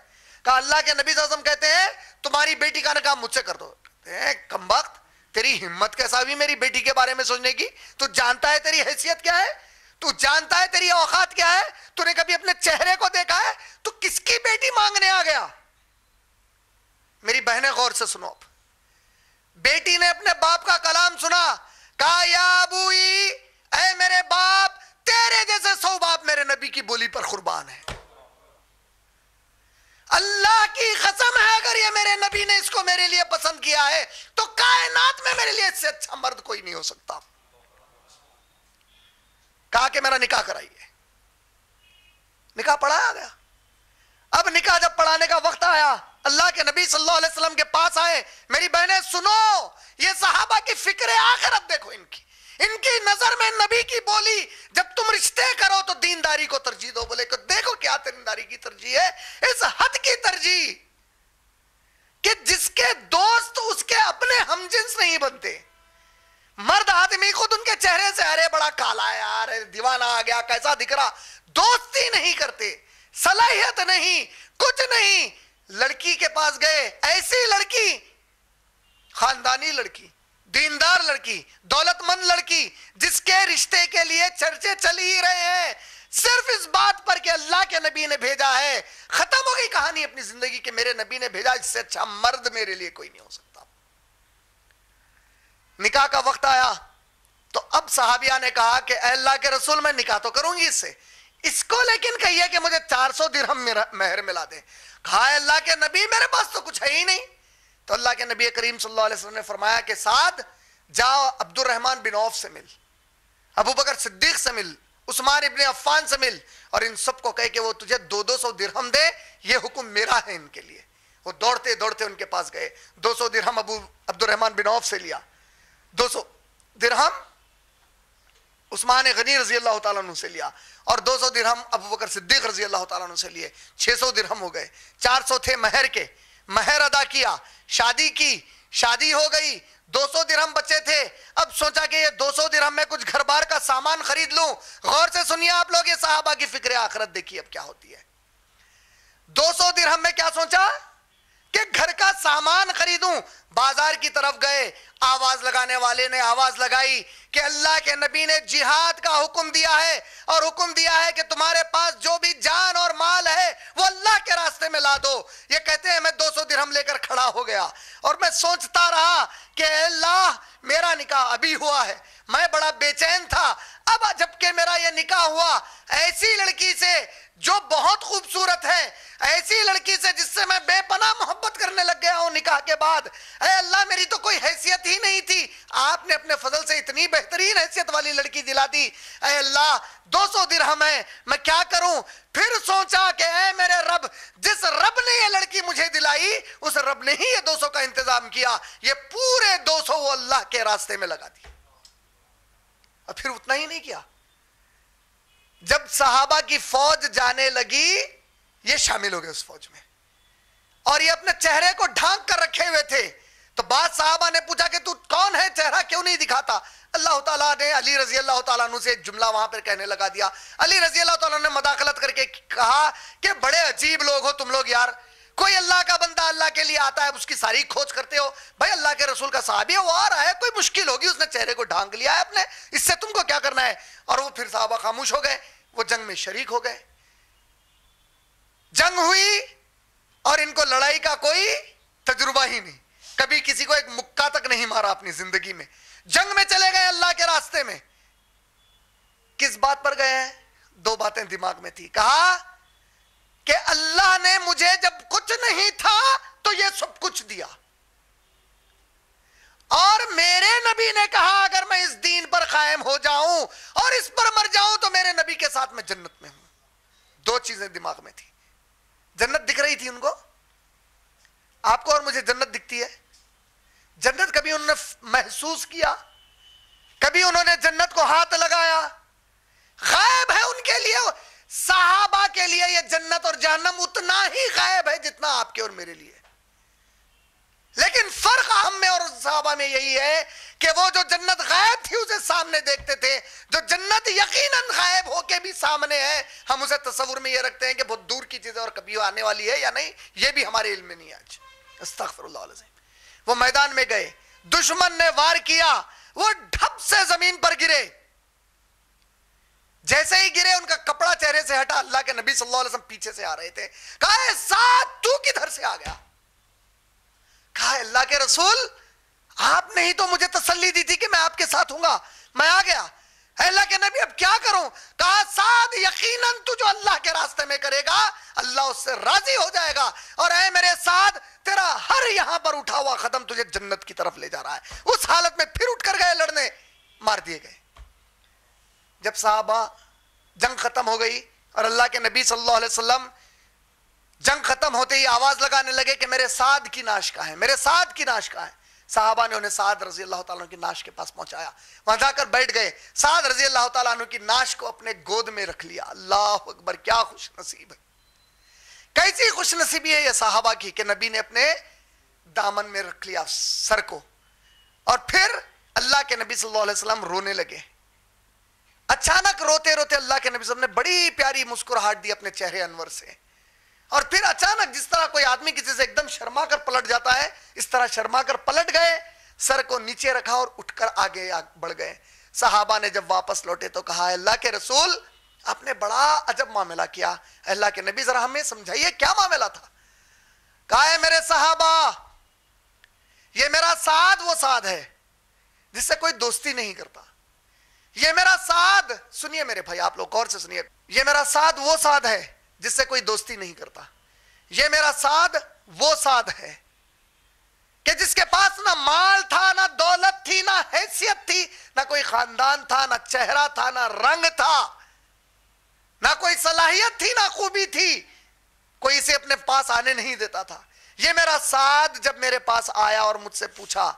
کہا اللہ کے نبی صلی اللہ علیہ وسلم کہتے ہیں تمہاری بیٹی کا نکاح مجھ سے کر دو. کہتے ہیں کم بخت، تیری ہمت کیسا بھی میری بیٹی کے بارے میں سوچنے کی؟ تو جانتا ہے تیری حیثیت کیا ہے، تو جانتا ہے تیری اوقات کیا ہے، تو نے کبھی اپنے چہرے کو دیکھا ہے؟ تو کس کی بیٹی مانگنے آ گیا؟ میری بہنیں غور سے سنو. بیٹی نے اپنے باپ کا کلام سنا، کہا یا ابوئی، اے میرے باپ، تیرے جیسے 100 باپ میرے نبی کی بولی پر قربان ہے. اللہ کی قسم ہے اگر یہ میرے نبی نے اس کو میرے لیے پسند کیا ہے تو کائنات میں میرے لیے اس سے اچھا مرد کوئی نہیں ہو سکتا. کہا کہ میرا نکاح کرائیے. نکاح پڑھایا گیا. اب نکاح جب پڑھانے کا وقت آیا، اللہ کے نبی صلی اللہ علیہ وسلم کے پاس آئے. میری بہنیں سنو، یہ صحابہ کی فکر آخرت دیکھو، ان کی نظر میں نبی کی بولی جب تم رشتے کرو تو دینداری کو ترجیح دو. بولے کہ دیکھو کیا دینداری کی ترجیح ہے، اس حد کی ترجیح کہ جس کے دوست اس کے اپنے ہم جنس نہیں بنتے. مرد آدمی خود ان کے چہرے سے ارے بڑا کالا ہے یار، دیوانہ آ گیا، کیسا دکھ رہا، دوستی نہیں کرتے، صلاحیت نہیں، کچھ نہیں. لڑکی کے پاس گئے، ایسی لڑکی، خاندانی لڑکی، دیندار لڑکی، دولت مند لڑکی، جس کے رشتے کے لیے چرچے چل ہی رہے ہیں صرف اس بات پر کہ اللہ کے نبی نے بھیجا ہے. ختم ہو گئی کہانی اپنی زندگی کہ میرے نبی نے بھیجا، اس سے اچھا مرد میرے لیے کوئی نہیں ہو سکتا. نکاح کا وقت آیا تو اب صحابیہ نے کہا کہ اے اللہ کے رسول میں نکاح تو کروں گی اس سے، اس کو لیکن کہیے کہ مجھے 400 درہم مہر ملا دے. کہا اے اللہ کے نبی میرے پاس تو کچھ ہے ہی نہیں. تو اللہ کے نبی کریم صلی اللہ علیہ وسلم نے فرمایا کہ سعد جاؤ عبد الرحمن بن عوف سے مل، ابو بکر صدیق سے مل، عثمان ابن عفان سے مل، اور ان سب کو کہے کہ وہ تجھے 200 درہم دے، یہ حکم میرا ہے ان کے لیے. وہ دوڑتے دوڑتے ان کے پاس گئے، 200 درہم عبد الرحمن بن عوف سے لیا، 200 درہم عثمان غنی رضی اللہ تعالیٰ عنہ سے لیا، اور 200 درہم ابو بکر صدیق رضی اللہ تعالیٰ عنہ سے لیے. 600 درہم ہو گئے. 400 تھے مہر کے، مہر ادا کیا، شادی کی، شادی ہو گئی. 200 درہم بچے تھے. اب سوچا کہ یہ 200 درہم میں کچھ گھر بار کا سامان خرید لوں. غور سے سنیے آپ لوگ، یہ صحابہ کی فکر آخرت دیکھیے اب کیا ہوتی ہے. 200 درہم میں کیا سوچا کہ گھر کا سامان خریدوں. بازار کی طرف گئے, آواز لگانے والے نے آواز لگائی کہ اللہ کے نبی نے جہاد کا حکم دیا ہے, اور حکم دیا ہے کہ تمہارے پاس جو بھی جان اور مال ہے وہ اللہ کے راستے میں لا دو. یہ کہتے ہیں میں 200 درہم لے کر کھڑا ہو گیا, اور میں سوچتا رہا کہ اے اللہ میرا نکاح ابھی ہوا ہے, میں بڑا بے چین تھا. اب جب کہ میرا یہ نکاح ہوا ایسی لڑکی سے جو بہت خوبصورت ہے, ایسی لڑکی سے جس سے میں بے پناہ محبت کرنے لگ گیا ہوں نکاح کے بعد, اے اللہ میری تو کوئی حیثیت ہی نہیں تھی, آپ نے اپنے فضل سے اتنی بہترین حیثیت والی لڑکی دلا دی. اے اللہ 200 درہم ہے, میں کیا کروں؟ پھر سوچا کہ اے میرے رب, جس رب نے یہ لڑکی مجھے دلائی اس رب نے ہی یہ 200 کا انتظام کیا, یہ پورے 200 وہ اللہ کے راستے میں لگا دی. اور پھر اتنا ہی نہیں کیا, جب صحابہ کی فوج جانے لگی یہ شامل ہو گئے اس فوج میں, اور یہ اپنے چہرے کو ڈھانک کر رکھے ہوئے تھے. تو بعض صحابہ نے پوچھا کہ تو کون ہے, چہرہ کیوں نہیں دکھاتا؟ اللہ تعالیٰ نے علی رضی اللہ تعالیٰ عنہ سے ایک جملہ وہاں پر کہنے لگا دیا. علی رضی اللہ تعالیٰ نے مداخلت کر کے کہا کہ بڑے عجیب لوگ ہو تم لوگ یار, کوئی اللہ کا بندہ اللہ کے لیے آتا ہے اب اس کی ساری کھوج کرتے ہو. بھائی اللہ کے رسول کا صحابی ہے, وہ آ رہا ہے, کوئی مشکل ہوگی, اس نے چہرے کو ڈھانک لیا ہے اپنے, اس سے تم کو کیا کرنا ہے؟ اور وہ پھر صحابہ خاموش ہو گئے, وہ جنگ میں شریک ہو گئے. جنگ ہوئی اور ان کو لڑائی کا کوئی تجربہ ہی نہیں, کبھی کسی کو ایک مکہ تک نہیں مارا اپنی زندگی میں. جنگ میں چلے گئے اللہ کے راستے میں. کس بات پر گئے ہیں؟ 2 باتیں دماغ میں تھی. کہا کہ اللہ نے مجھے جب کچھ نہیں تھا تو یہ سب کچھ دیا, اور میرے نبی نے کہا اگر میں اس دین پر قائم ہو جاؤں اور اس پر مر جاؤں تو میرے نبی کے ساتھ میں جنت میں ہوں. 2 چیزیں دماغ میں تھی. جنت دکھ رہی تھی ان کو, آپ کو اور مجھے جنت دکھتی ہے. جنت کبھی انہوں نے محسوس کیا؟ کبھی انہوں نے جنت کو ہاتھ لگایا؟ غائب ہے ان کے لیے. صحابہ کے لیے یہ جنت اور جہنم اتنا ہی غائب ہے جتنا آپ کے اور میرے لیے. لیکن فرق ہم میں اور صحابہ میں یہی ہے کہ وہ جو جنت غائب تھی اسے سامنے دیکھتے تھے, جو جنت یقیناً غائب ہو کے بھی سامنے ہے ہم اسے تصور میں یہ رکھتے ہیں کہ بہت دور کی چیز ہے اور کبھی وہ آنے والی ہے یا نہیں, یہ بھی ہمارے علم میں نہیں ہے آج. استغفر اللہ العظیم. وہ میدان میں گئے, دشمن نے وار کیا, وہ ڈھپ سے زمین پر گرے. جیسے ہی گرے ان کا کپڑا چہرے سے ہٹا. اللہ کے نبی صلی اللہ علیہ وسلم پیچھے سے آ رہے تھے. کہا ساتھ تو کدھر سے آ گیا؟ کہا اللہ کے رسول آپ نے ہی تو مجھے تسلی دی تھی کہ میں آپ کے ساتھ ہوں گا, میں آ گیا. اے اللہ کے نبی اب کیا کروں؟ کہا سعد یقیناً تو جو اللہ کے راستے میں کرے گا اللہ اس سے راضی ہو جائے گا, اور اے میرے سعد تیرا ہر یہاں پر اٹھا ہوا قدم تجھے جنت کی طرف لے جا رہا ہے. اس حالت میں پھر اٹھ کر گئے لڑنے, مار دیے گئے. جب صحابہ جنگ ختم ہو گئی اور اللہ کے نبی صلی اللہ علیہ وسلم جنگ ختم ہوتے ہی آواز لگانے لگے کہ میرے سعد کی نعش کہاں ہے, میرے سعد کی نعش کہاں ہے. صحابہ نے انہیں سعد رضی اللہ تعالیٰ عنہ کی نعش کے پاس پہنچایا, وہاں جا کر بیٹھ گئے. سعد رضی اللہ تعالیٰ عنہ کی نعش کو اپنے گود میں رکھ لیا. اللہ اکبر, کیا خوش نصیب ہے, کیسی خوش نصیبی ہے یہ صحابہ کی کہ نبی نے اپنے دامن میں رکھ لیا سر کو. اور پھر اللہ کے نبی صلی اللہ علیہ وسلم رونے لگے. اچانک روتے روتے اللہ کے نبی صلی اللہ علیہ وسلم نے بڑی پیاری مسکراہٹ دی اپنے چہرے انور سے, اور پھر اچانک جس طرح کوئی آدمی کسی سے ایک دم شرما کر پلٹ جاتا ہے اس طرح شرما کر پلٹ گئے, سر کو نیچے رکھا اور اٹھ کر آگے بڑھ گئے. صحابہ نے جب واپس لوٹے تو کہا اللہ کے رسول آپ نے بڑا عجب معاملہ کیا. اللہ کے نبی ذرا ہمیں سمجھائیے کیا معاملہ تھا؟ کہا ہے میرے صحابہ یہ میرا سعد وہ سعد ہے جس سے کوئی دوستی نہیں کرتا. یہ میرا سعد, سنیے میرے بھائی آپ لوگ غور سے سنیے, یہ میرا سعد وہ سعد ہے جس سے کوئی دوستی نہیں کرتا. یہ میرا سعد وہ سعد ہے کہ جس کے پاس نہ مال تھا, نہ دولت تھی, نہ حیثیت تھی, نہ کوئی خاندان تھا, نہ چہرہ تھا, نہ رنگ تھا, نہ کوئی صلاحیت تھی, نہ خوبی تھی, کوئی اسے اپنے پاس آنے نہیں دیتا تھا. یہ میرا سعد جب میرے پاس آیا اور مجھ سے پوچھا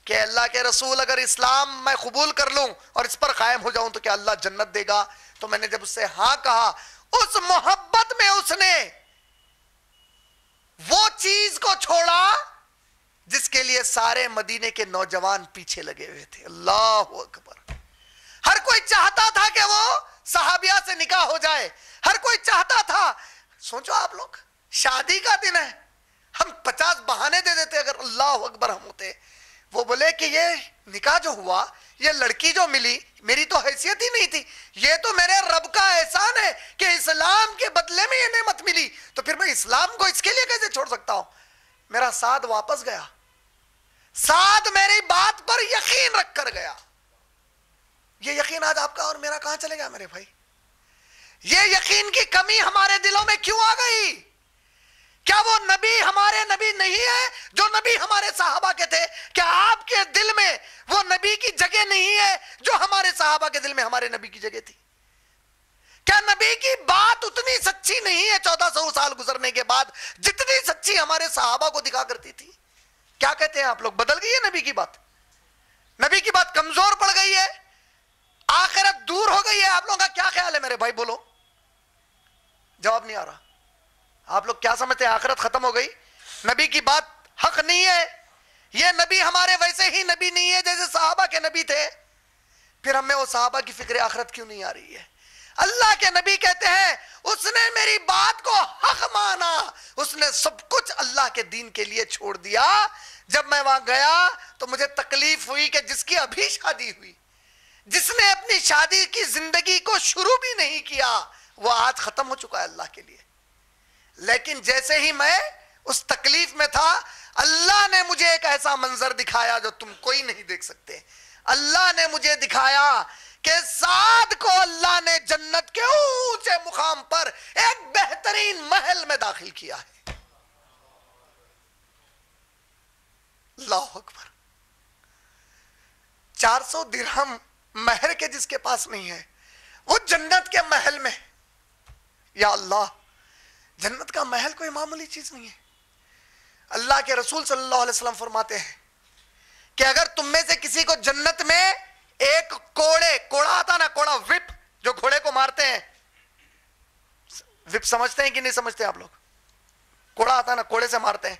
کہ اللہ کے رسول اگر اسلام میں قبول کر لوں اور اس پر قائم ہو جاؤں تو کیا اللہ جنت دے گا؟ تو میں نے جب اس سے ہاں کہا, اس محبت میں اس نے وہ چیز کو چھوڑا جس کے لیے سارے مدینے کے نوجوان پیچھے لگے ہوئے تھے. اللہ اکبر. ہر کوئی چاہتا تھا کہ وہ صحابیہ سے نکاح ہو جائے, ہر کوئی چاہتا تھا. سوچو آپ لوگ, شادی کا دن ہے, ہم 50 بہانے دے دیتے اگر اللہ اکبر ہم ہوتے. وہ بولے کہ یہ نکاح جو ہوا, یہ لڑکی جو ملی, میری تو حیثیت ہی نہیں تھی, یہ تو میرے رب کا احسان ہے کہ اسلام کے بدلے میں یہ نعمت ملی, تو پھر میں اسلام کو اس کے لیے کیسے چھوڑ سکتا ہوں. میرا سعد واپس گیا, سعد میری بات پر یقین رکھ کر گیا. یہ یقین آج آپ کا اور میرا کہاں چلے گا میرے بھائی؟ یہ یقین کی کمی ہمارے دلوں میں کیوں آ گئی؟ کیا وہ نبی ہمارے نبی نہیں ہے جو نبی ہمارے صحابہ کے تھے؟ کیا آپ کے دل میں وہ نبی کی جگہ نہیں ہے جو ہمارے صحابہ کے دل میں ہمارے نبی کی جگہ تھی؟ کیا نبی کی بات اتنی سچی نہیں ہے 1400 سال گزرنے کے بعد جتنی سچی ہمارے صحابہ کو دکھا کرتی تھی؟ کیا کہتے ہیں آپ لوگ؟ بدل گئی ہے نبی کی بات؟ نبی کی بات کمزور پڑ گئی ہے؟ آخرت دور ہو گئی ہے؟ آپ لوگوں کا کیا خیال ہے میرے بھائی؟ بولو. جواب نہیں آ رہا. آپ لوگ کیا سمجھتے ہیں؟ آخرت ختم ہو گئی؟ نبی کی بات حق نہیں ہے؟ یہ نبی ہمارے ویسے ہی نبی نہیں ہے جیسے صحابہ کے نبی تھے؟ پھر ہمیں وہ صحابہ کی فکر آخرت کیوں نہیں آ رہی ہے؟ اللہ کے نبی کہتے ہیں اس نے میری بات کو حق مانا, اس نے سب کچھ اللہ کے دین کے لیے چھوڑ دیا. جب میں وہاں گیا تو مجھے تکلیف ہوئی کہ جس کی ابھی شادی ہوئی, جس نے اپنی شادی کی زندگی کو شروع بھی نہیں کیا, وہ آج ختم ہو چکا ہے اللہ کے لیے. لیکن جیسے ہی میں اس تکلیف میں تھا, اللہ نے مجھے ایک ایسا منظر دکھایا جو تم کوئی نہیں دیکھ سکتے. اللہ نے مجھے دکھایا کہ سعد کو اللہ نے جنت کے اونچے مقام پر ایک بہترین محل میں داخل کیا ہے. اللہ اکبر. 400 درہم مہر کے جس کے پاس نہیں ہے, وہ جنت کے محل میں. یا اللہ, جنت کا محل کوئی معمولی چیز نہیں ہے. اللہ کے رسول صلی اللہ علیہ وسلم فرماتے ہیں کہ اگر تم میں سے کسی کو جنت میں ایک کوڑا آتا نا, کوڑا, وپ, جو گھوڑے کو مارتے ہیں, وپ سمجھتے ہیں کہ نہیں سمجھتے آپ لوگ؟ کوڑا آتا نا, کوڑے سے مارتے ہیں.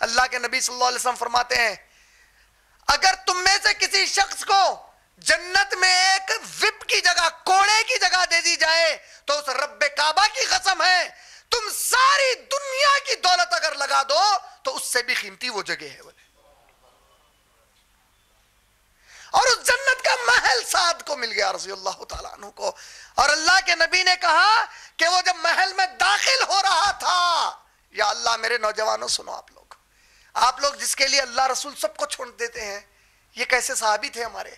اللہ کے نبی صلی اللہ علیہ وسلم فرماتے ہیں اگر تم میں سے کسی شخص کو جنت میں ایک وپ کی جگہ, کوڑے کی جگہ دے دی جائے تو اس رب کعبہ کی قسم ہے تم ساری دنیا کی دولت اگر لگا دو تو اس سے بھی قیمتی وہ جگہ ہے. بولے, اور اس جنت کا محل سعد کو مل گیا رضی اللہ تعالیٰ عنہ کو. اور اللہ کے نبی نے کہا کہ وہ جب محل میں داخل ہو رہا تھا, یا اللہ میرے نوجوانوں سنو, آپ لوگ جس کے لیے اللہ رسول سب کو چھوڑ دیتے ہیں, یہ کیسے صحابی تھے ہمارے.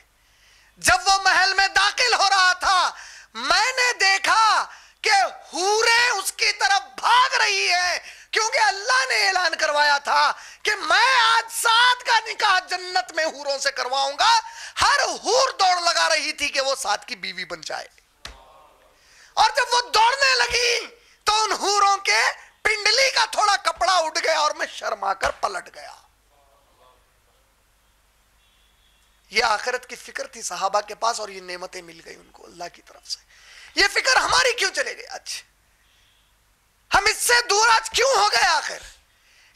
جب وہ محل میں داخل ہو رہا تھا, میں نے دیکھا کہ حوریں اس کی طرف بھاگ رہی ہے, کیونکہ اللہ نے اعلان کروایا تھا کہ میں آج سعد کا نکاح جنت میں حوروں سے کرواؤں گا. ہر حور دوڑ لگا رہی تھی کہ وہ سعد کی بیوی بن جائے, اور جب وہ دوڑنے لگی تو ان حوروں کے پنڈلی کا تھوڑا کپڑا اٹھ گیا اور میں شرما کر پلٹ گیا. یہ آخرت کی فکر تھی صحابہ کے پاس, اور یہ نعمتیں مل گئی ان کو اللہ کی طرف سے. یہ فکر ہماری کیوں چلے گئی آج؟ ہم اس سے دور آج کیوں ہو گئے؟ آخر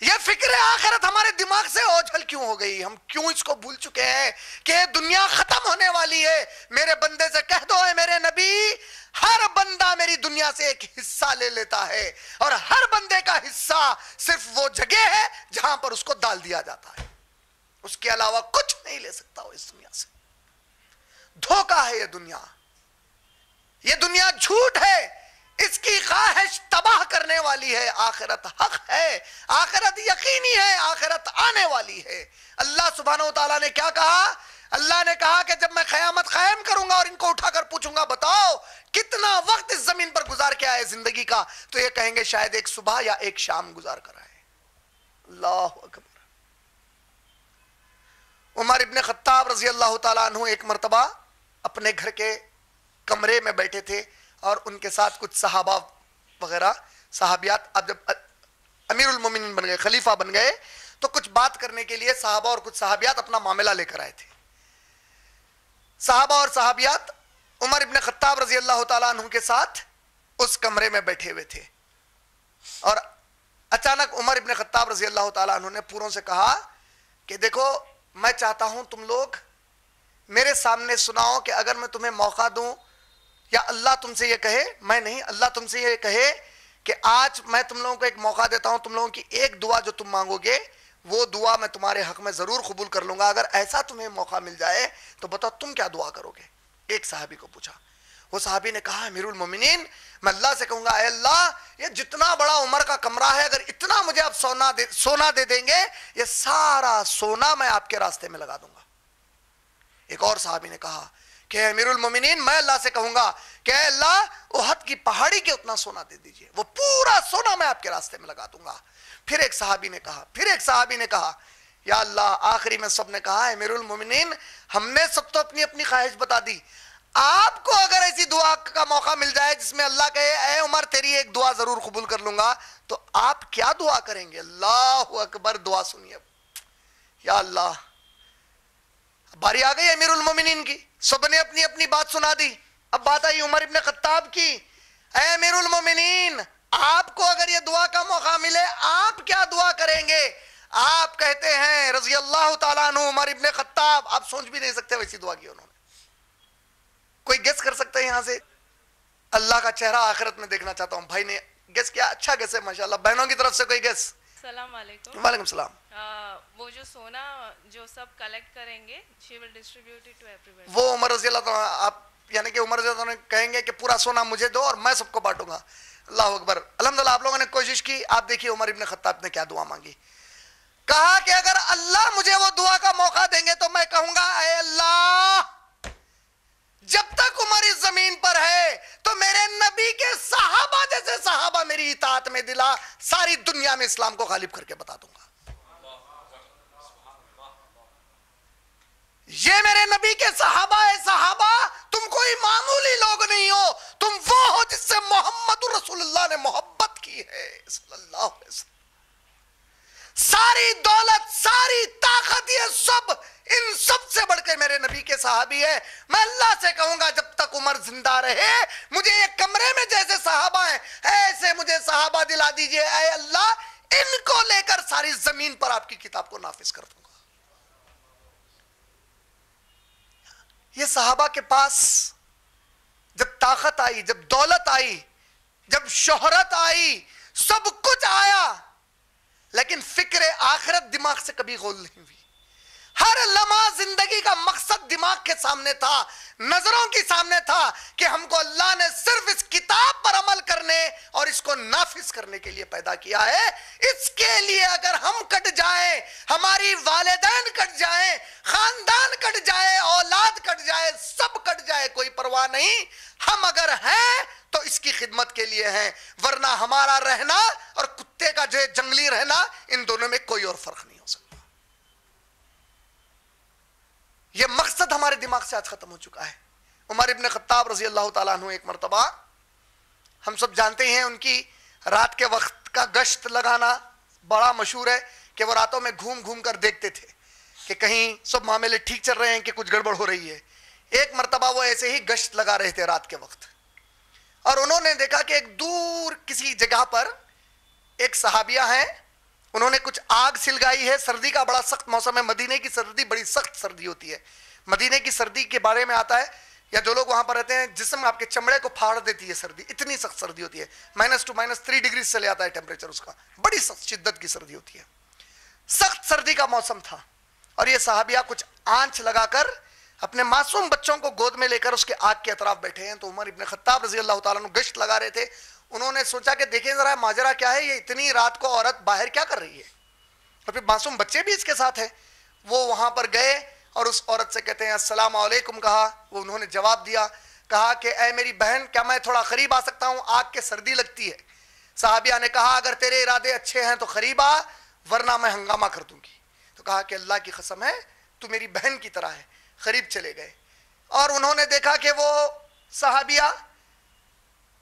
یہ فکر آخرت ہمارے دماغ سے اوجھل کیوں ہو گئی؟ ہم کیوں اس کو بھول چکے ہیں کہ دنیا ختم ہونے والی ہے؟ میرے بندے سے کہہ دو, اے میرے نبی, ہر بندہ میری دنیا سے ایک حصہ لے لیتا ہے, اور ہر بندے کا حصہ صرف وہ جگہ ہے جہاں پر اس کو ڈال دیا جاتا ہے. اس کے علاوہ کچھ نہیں لے سکتا وہ اس دنیا سے. دھوکہ ہے یہ دنیا, یہ دنیا جھوٹ ہے, اس کی خواہش تباہ کرنے والی ہے. آخرت حق ہے, آخرت یقینی ہے, آخرت آنے والی ہے. اللہ سبحانہ وتعالیٰ نے کیا کہا؟ اللہ نے کہا کہ جب میں قیامت قائم کروں گا اور ان کو اٹھا کر پوچھوں گا بتاؤ کتنا وقت اس زمین پر گزار کے آئے زندگی کا, تو یہ کہیں گے شاید ایک صبح یا ایک شام گزار کر آئے. اللہ اکبر. عمر ابن خطاب رضی اللہ تعالیٰ عنہ ایک مرتبہ اپنے گھر کے کمرے میں بیٹھے تھے, اور ان کے ساتھ کچھ صحابہ وغیرہ, صحابیات. اب جب امیر المومنین بن گئے, خلیفہ بن گئے, تو کچھ بات کرنے کے لیے صحابہ اور کچھ صحابیات اپنا معاملہ لے کر آئے تھے. صحابہ اور صحابیات عمر ابن خطاب رضی اللہ تعالیٰ عنہ کے ساتھ اس کمرے میں بیٹھے ہوئے تھے, اور اچانک عمر ابن خطاب رضی اللہ تعالیٰ عنہ نے پوروں سے کہا کہ دیکھو, میں چاہتا ہوں تم لوگ میرے سامنے سناؤ کہ اگر میں تمہیں موقع دوں, یا اللہ تم سے یہ کہے, میں نہیں, اللہ تم سے یہ کہے کہ آج میں تم لوگوں کو ایک موقع دیتا ہوں, تم لوگوں کی ایک دعا جو تم مانگو گے وہ دعا میں تمہارے حق میں ضرور قبول کر لوں گا. اگر ایسا تمہیں موقع مل جائے تو بتاؤ تم کیا دعا کرو گے؟ ایک صحابی کو پوچھا. وہ صحابی نے کہا امیر المومنین میں اللہ سے کہوں گا اے اللہ یہ جتنا بڑا عمر کا کمرہ ہے اگر اتنا مجھے اب سونا دے دیں گے یہ سارا سونا میں آپ کے راستے میں لگا دوں گا. ایک اور صحابی نے کہا کہ امیر المومنین میں اللہ سے کہوں گا کہ اے اللہ احد کی پہاڑی کے اتنا سونا دے دیجئے, وہ پورا سونا میں آپ کے راستے میں لگا دوں گا. پھر ایک صحابی نے کہا یا اللہ, آخری میں سب نے کہا امیر المومنین ہم نے سب تو اپنی اپنی خواہش بتا دی, آپ کو اگر ایسی دعا کا موقع مل جائے جس میں اللہ کہے اے عمر تیری ایک دعا ضرور قبول کر لوں گا تو آپ کیا دعا کریں گے؟ اللہ اکبر, دعا سنیے. یا اللہ, باری آ گئی امیر المومنین کی, سب نے اپنی اپنی بات سنا دی. اب بات آئی عمر ابن خطاب کی. اے امیر المومنین آپ کو اگر یہ دعا کا موقع ملے آپ کیا دعا کریں گے؟ آپ کہتے ہیں رضی اللہ تعالیٰ عنہ عمر ابن خطاب, آپ سوچ بھی نہیں سکتے ویسی دعا کی انہوں نے. کوئی گیس کر سکتا ہے یہاں سے؟ اللہ کا چہرہ آخرت میں دیکھنا چاہتا ہوں. بھائی نے گیس کیا, اچھا گیس ہے ماشاءاللہ. بہنوں کی طرف سے کوئی گیس؟ السلام علیکم. وعلیکم السلام. وہ جو سونا جو سب کلیکٹ کریں گے she will distribute it to everybody. وہ عمر رضی اللہ تعالیٰ, آپ یعنی کہ عمر رضی اللہ تعالیٰ کہیں گے کہ پورا سونا مجھے دو اور میں سب کو بانٹوں گا. اللہ اکبر. الحمدللہ آپ لوگوں نے کوشش کی. آپ دیکھیے عمر ابن خطاب نے کیا دعا مانگی. کہا کہ اگر اللہ مجھے وہ دعا کا موقع دیں گے تو میں کہوں گا اے اللہ جب تک عمر اس زمین پر ہے تو میرے نبی کے صحابہ جیسے صحابہ میری اطاعت میں دلا, ساری دنیا میں اسلام کو غالب کر کے بتا دوں گا. یہ میرے نبی کے صحابہ ہے. صحابہ تم کوئی معمولی لوگ نہیں ہو, تم وہ ہو جس سے محمد رسول اللہ نے محبت کی ہے صلی اللہ علیہ وسلم. ساری دولت ساری طاقت یہ سب ان سب سے بڑھ کے میرے نبی کے صحابی ہے. میں اللہ سے کہوں گا جب تک عمر زندہ رہے مجھے ایک کمرے میں جیسے صحابہ ہیں ایسے مجھے صحابہ دلا دیجئے. اے اللہ ان کو لے کر ساری زمین پر آپ کی کتاب کو نافذ کر دوں گا. یہ صحابہ کے پاس جب طاقت آئی, جب دولت آئی, جب شہرت آئی, سب کچھ آیا, لیکن فکر آخرت دماغ سے کبھی غول نہیں ہوئی. ہر لمحہ زندگی کا مقصد دماغ کے سامنے تھا, نظروں کے سامنے تھا کہ ہم کو اللہ نے صرف اس کتاب پر عمل کرنے اور اس کو نافذ کرنے کے لیے پیدا کیا ہے. اس کے لیے اگر ہم کٹ جائیں, ہماری والدین کٹ جائیں, خاندان کٹ جائے, اولاد کٹ جائے, سب کٹ جائے, کوئی پرواہ نہیں. ہم اگر ہیں تو اس کی خدمت کے لیے ہیں, ورنہ ہمارا رہنا اور کتے کا جو جنگلی رہنا ان دونوں میں کوئی اور فرق نہیں ہو سکتا. یہ مقصد ہمارے دماغ سے آج ختم ہو چکا ہے. عمر ابن خطاب رضی اللہ تعالیٰ عنہ ایک مرتبہ, ہم سب جانتے ہیں ان کی رات کے وقت کا گشت لگانا بڑا مشہور ہے کہ وہ راتوں میں گھوم گھوم کر دیکھتے تھے کہ کہیں سب معاملے ٹھیک چل رہے ہیں کہ کچھ گڑبڑ ہو رہی ہے. ایک مرتبہ وہ ایسے ہی گشت لگا رہے تھے رات کے وقت, اور انہوں نے دیکھا کہ ایک دور کسی جگہ پر ایک صحابیہ ہیں, انہوں نے کچھ آگ سلگائی ہے. سردی کا بڑا سخت موسم ہے, مدینے کی سردی بڑی سخت سردی ہوتی ہے. مدینے کی سردی کے بارے میں آتا ہے, یا جو لوگ وہاں پر رہتے ہیں جسم آپ کے چمڑے کو پھاڑ دیتی ہے سردی, اتنی سخت سردی ہوتی ہے. -2 -3 ڈگری چلے آتا ہے ٹیمپریچر اس کا, بڑی سخت شدت کی سردی ہوتی ہے. سخت سردی کا موسم تھا, اور یہ صحابیہ کچھ آنچ لگا کر اپنے معصوم بچوں کو گود میں لے کر اس کے آگ کے اطراف بیٹھے ہیں. تو عمر ابن خطاب رضی اللہ تعالیٰ عنہ گشت لگا رہے تھے. انہوں نے سوچا کہ دیکھیں ذرا ماجرا کیا ہے, یہ اتنی رات کو عورت باہر کیا کر رہی ہے, اور پھر معصوم بچے بھی اس کے ساتھ ہیں. وہ وہاں پر گئے اور اس عورت سے کہتے ہیں السلام علیکم کہا. وہ انہوں نے جواب دیا, کہا کہ اے میری بہن کیا میں تھوڑا قریب آ سکتا ہوں, آگ کے سردی لگتی ہے. صحابیہ نے کہا اگر تیرے ارادے اچھے ہیں تو قریب آ, ورنہ میں ہنگامہ کر دوں گی. تو کہا کہ اللہ کی قسم ہے تو میری بہن کی طرح ہے. قریب چلے گئے اور انہوں نے دیکھا کہ وہ صحابیہ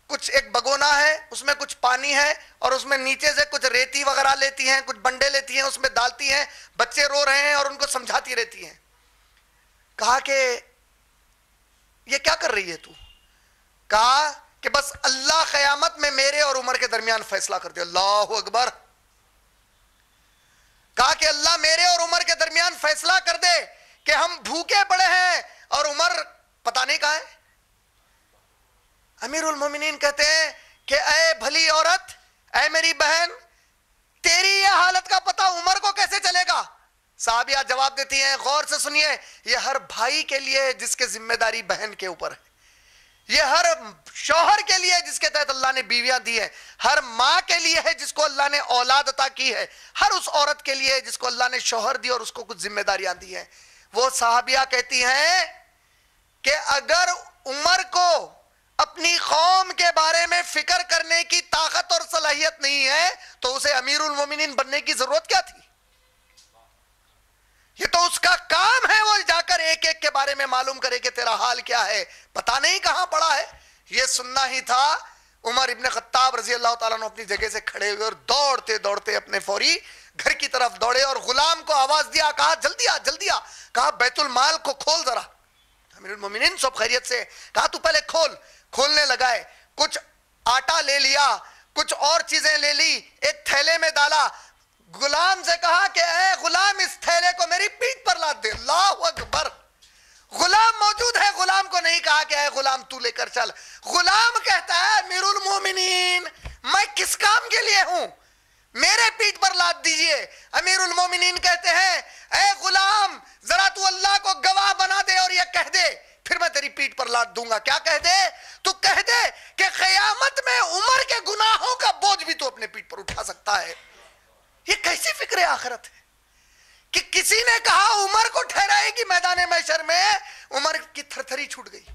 کچھ ایک بگونا ہے, اس میں کچھ پانی ہے, اور اس میں نیچے سے کچھ ریتی وغیرہ لیتی ہیں, کچھ بنڈے لیتی ہیں, اس میں ڈالتی ہیں. بچے رو رہے ہیں اور ان کو سمجھاتی رہتی ہیں. کہا کہ یہ کیا کر رہی ہے تو؟ کہا کہ بس اللہ قیامت میں میرے اور عمر کے درمیان فیصلہ کر دے. اللہ اکبر. کہا کہ اللہ میرے اور عمر کے درمیان فیصلہ کر دے کہ ہم بھوکے پڑے ہیں اور عمر پتہ نہیں کہاں ہے. امیر المومنین کہتے ہیں کہ اے بھلی عورت, اے میری بہن تیری یہ حالت کا پتہ عمر کو کیسے چلے گا؟ صحابیہ جواب دیتی ہیں، غور سے سنیے، یہ ہر بھائی کے لیے ہے جس کے ذمہ داری بہن کے اوپر ہے، یہ ہر شوہر کے لیے جس کے تحت اللہ نے بیویاں دی ہیں، ہر ماں کے لیے ہے جس کو اللہ نے اولاد عطا کی ہے، ہر اس عورت کے لیے جس کو اللہ نے شوہر دی اور اس کو کچھ ذمہ داریاں دی ہیں۔ وہ صحابیہ کہتی ہیں کہ اگر عمر کو اپنی قوم کے بارے میں فکر کرنے کی طاقت اور صلاحیت نہیں ہے تو اسے امیر المومنین بننے کی ضرورت کیا تھی؟ یہ تو اس کا کام ہے، وہ جا کر ایک ایک کے بارے میں معلوم کرے کہ تیرا حال کیا ہے، پتہ نہیں کہاں پڑا ہے۔ یہ سننا ہی تھا، عمر ابن خطاب رضی اللہ تعالیٰ عنہ اپنی جگہ سے کھڑے ہوئے اور دوڑتے دوڑتے اپنے فوری گھر کی طرف دوڑے اور غلام کو آواز دیا، کہا جلدی آ جلدی آ، کہا بیت المال کو کھول ذرا۔ امیر المومنین سب خیریت سے، کہا تو پہلے کھول۔ کھولنے لگائے، کچھ آٹا لے لیا، کچھ اور چیزیں لے لی، ایک تھیلے میں ڈالا، غلام سے کہا کہ اے غلام اس تھیلے کو میری پیٹھ پر لاد دے۔ اللہ اکبر، غلام موجود ہے، غلام کو نہیں کہا کہ اے غلام تو لے کر چل، غلام کہتا ہے امیر المومنین میں کس کام کے لیے ہوں، میرے پیٹھ پر لاد دیجئے۔ امیر المومنین کہتے ہیں اے غلام ذرا تو اللہ کو گواہ بنا دے اور یہ کہہ دے پھر میں تیری پیٹھ پر لاد دوں گا۔ کیا کہہ دے؟ تو کہہ دے کہ قیامت میں عمر کے گناہوں کا بوجھ بھی تو اپنے پیٹھ پر اٹھا سکتا ہے۔ یہ کیسی فکر آخرت ہے کہ کسی نے کہا عمر کو ٹھہرائے گی میدان محشر میں، عمر کی تھرتھری چھوٹ گئی،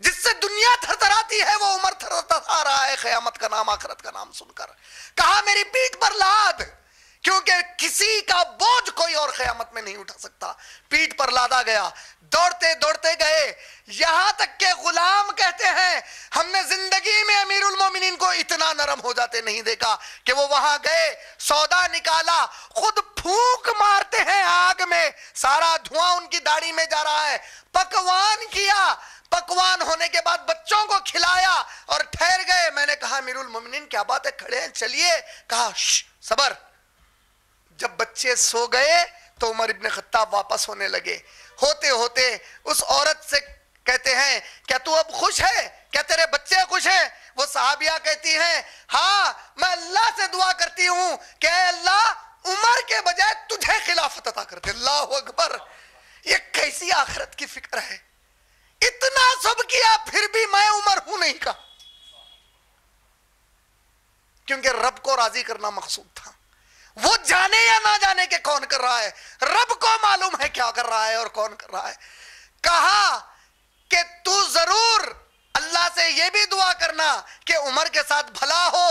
جس سے دنیا تھرتھراتی ہے وہ عمر تھرتھرا رہا ہے قیامت کا نام آخرت کا نام سن کر۔ کہا میری پیٹھ پر لاد، کیونکہ کسی کا بوجھ کوئی اور قیامت میں نہیں اٹھا سکتا۔ پیٹھ پر لادا گیا، دوڑتے دوڑتے گئے، یہاں تک کہ غلام کہتے ہیں ہم نے زندگی میں امیر المومنین کو اتنا نرم ہو جاتے نہیں دیکھا کہ وہ وہاں گئے، سودا نکالا، خود پھونک مارتے ہیں آگ میں، سارا دھواں ان کی داڑھی میں جا رہا ہے، پکوان کیا، پکوان ہونے کے بعد بچوں کو کھلایا اور ٹھہر گئے۔ میں نے کہا امیر المومنین کیا بات ہے، کھڑے ہیں چلیے، کہا صبر۔ جب بچے سو گئے تو عمر ابن خطاب واپس ہونے لگے، ہوتے ہوتے اس عورت سے کہتے ہیں کیا تو اب خوش ہے، کیا تیرے بچے خوش ہیں؟ وہ صحابیہ کہتی ہیں ہاں میں اللہ سے دعا کرتی ہوں کہ اے اللہ عمر کے بجائے تجھے خلافت عطا کر دے۔ اللہ اکبر، یہ کیسی آخرت کی فکر ہے، اتنا سب کیا پھر بھی میں عمر ہوں نہیں کہا، کیونکہ رب کو راضی کرنا مقصود تھا۔ وہ جانے یا نہ جانے کہ کون کر رہا ہے، رب کو معلوم ہے کیا کر رہا ہے اور کون کر رہا ہے۔ کہا کہ تو ضرور اللہ سے یہ بھی دعا کرنا کہ عمر کے ساتھ بھلا ہو،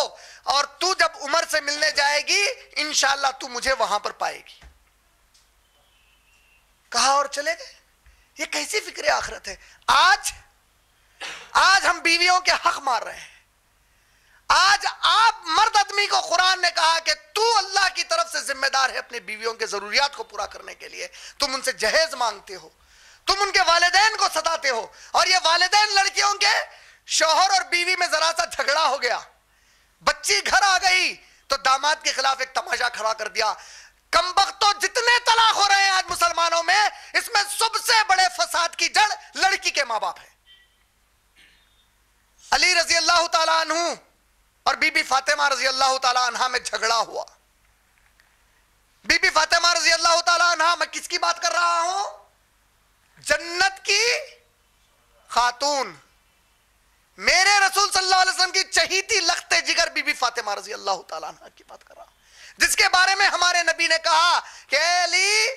اور تو جب عمر سے ملنے جائے گی انشاءاللہ تو مجھے وہاں پر پائے گی۔ کہا اور چلے گئے۔ یہ کیسی فکر آخرت ہے؟ آج ہم بیویوں کے حق مار رہے ہیں۔ آج آپ مرد آدمی کو قرآن نے کہا کہ تو اللہ کی طرف سے ذمہ دار ہے اپنے بیویوں کے ضروریات کو پورا کرنے کے لیے، تم ان سے جہیز مانگتے ہو، تم ان کے والدین کو ستاتے ہو، اور یہ والدین لڑکیوں کے شوہر اور بیوی میں ذرا سا جھگڑا ہو گیا، بچی گھر آ گئی تو داماد کے خلاف ایک تماشا کھڑا کر دیا۔ کمبختوں جتنے طلاق ہو رہے ہیں آج مسلمانوں میں، اس میں سب سے بڑے فساد کی جڑ لڑکی کے ماں باپ ہے۔ علی رضی اللہ تعالیٰ عنہ اور بی بی فاطمہ رضی اللہ تعالیٰ عنہ میں جھگڑا ہوا۔ بی بی فاطمہ رضی اللہ تعالیٰ عنہ، میں کس کی بات کر رہا ہوں؟ جنت کی خاتون، میرے رسول صلی اللہ علیہ وسلم کی چہیتی لخت جگر بی بی فاطمہ رضی اللہ تعالیٰ عنہ کی بات کر رہا ہوں، جس کے بارے میں ہمارے نبی نے کہا کہ اے علی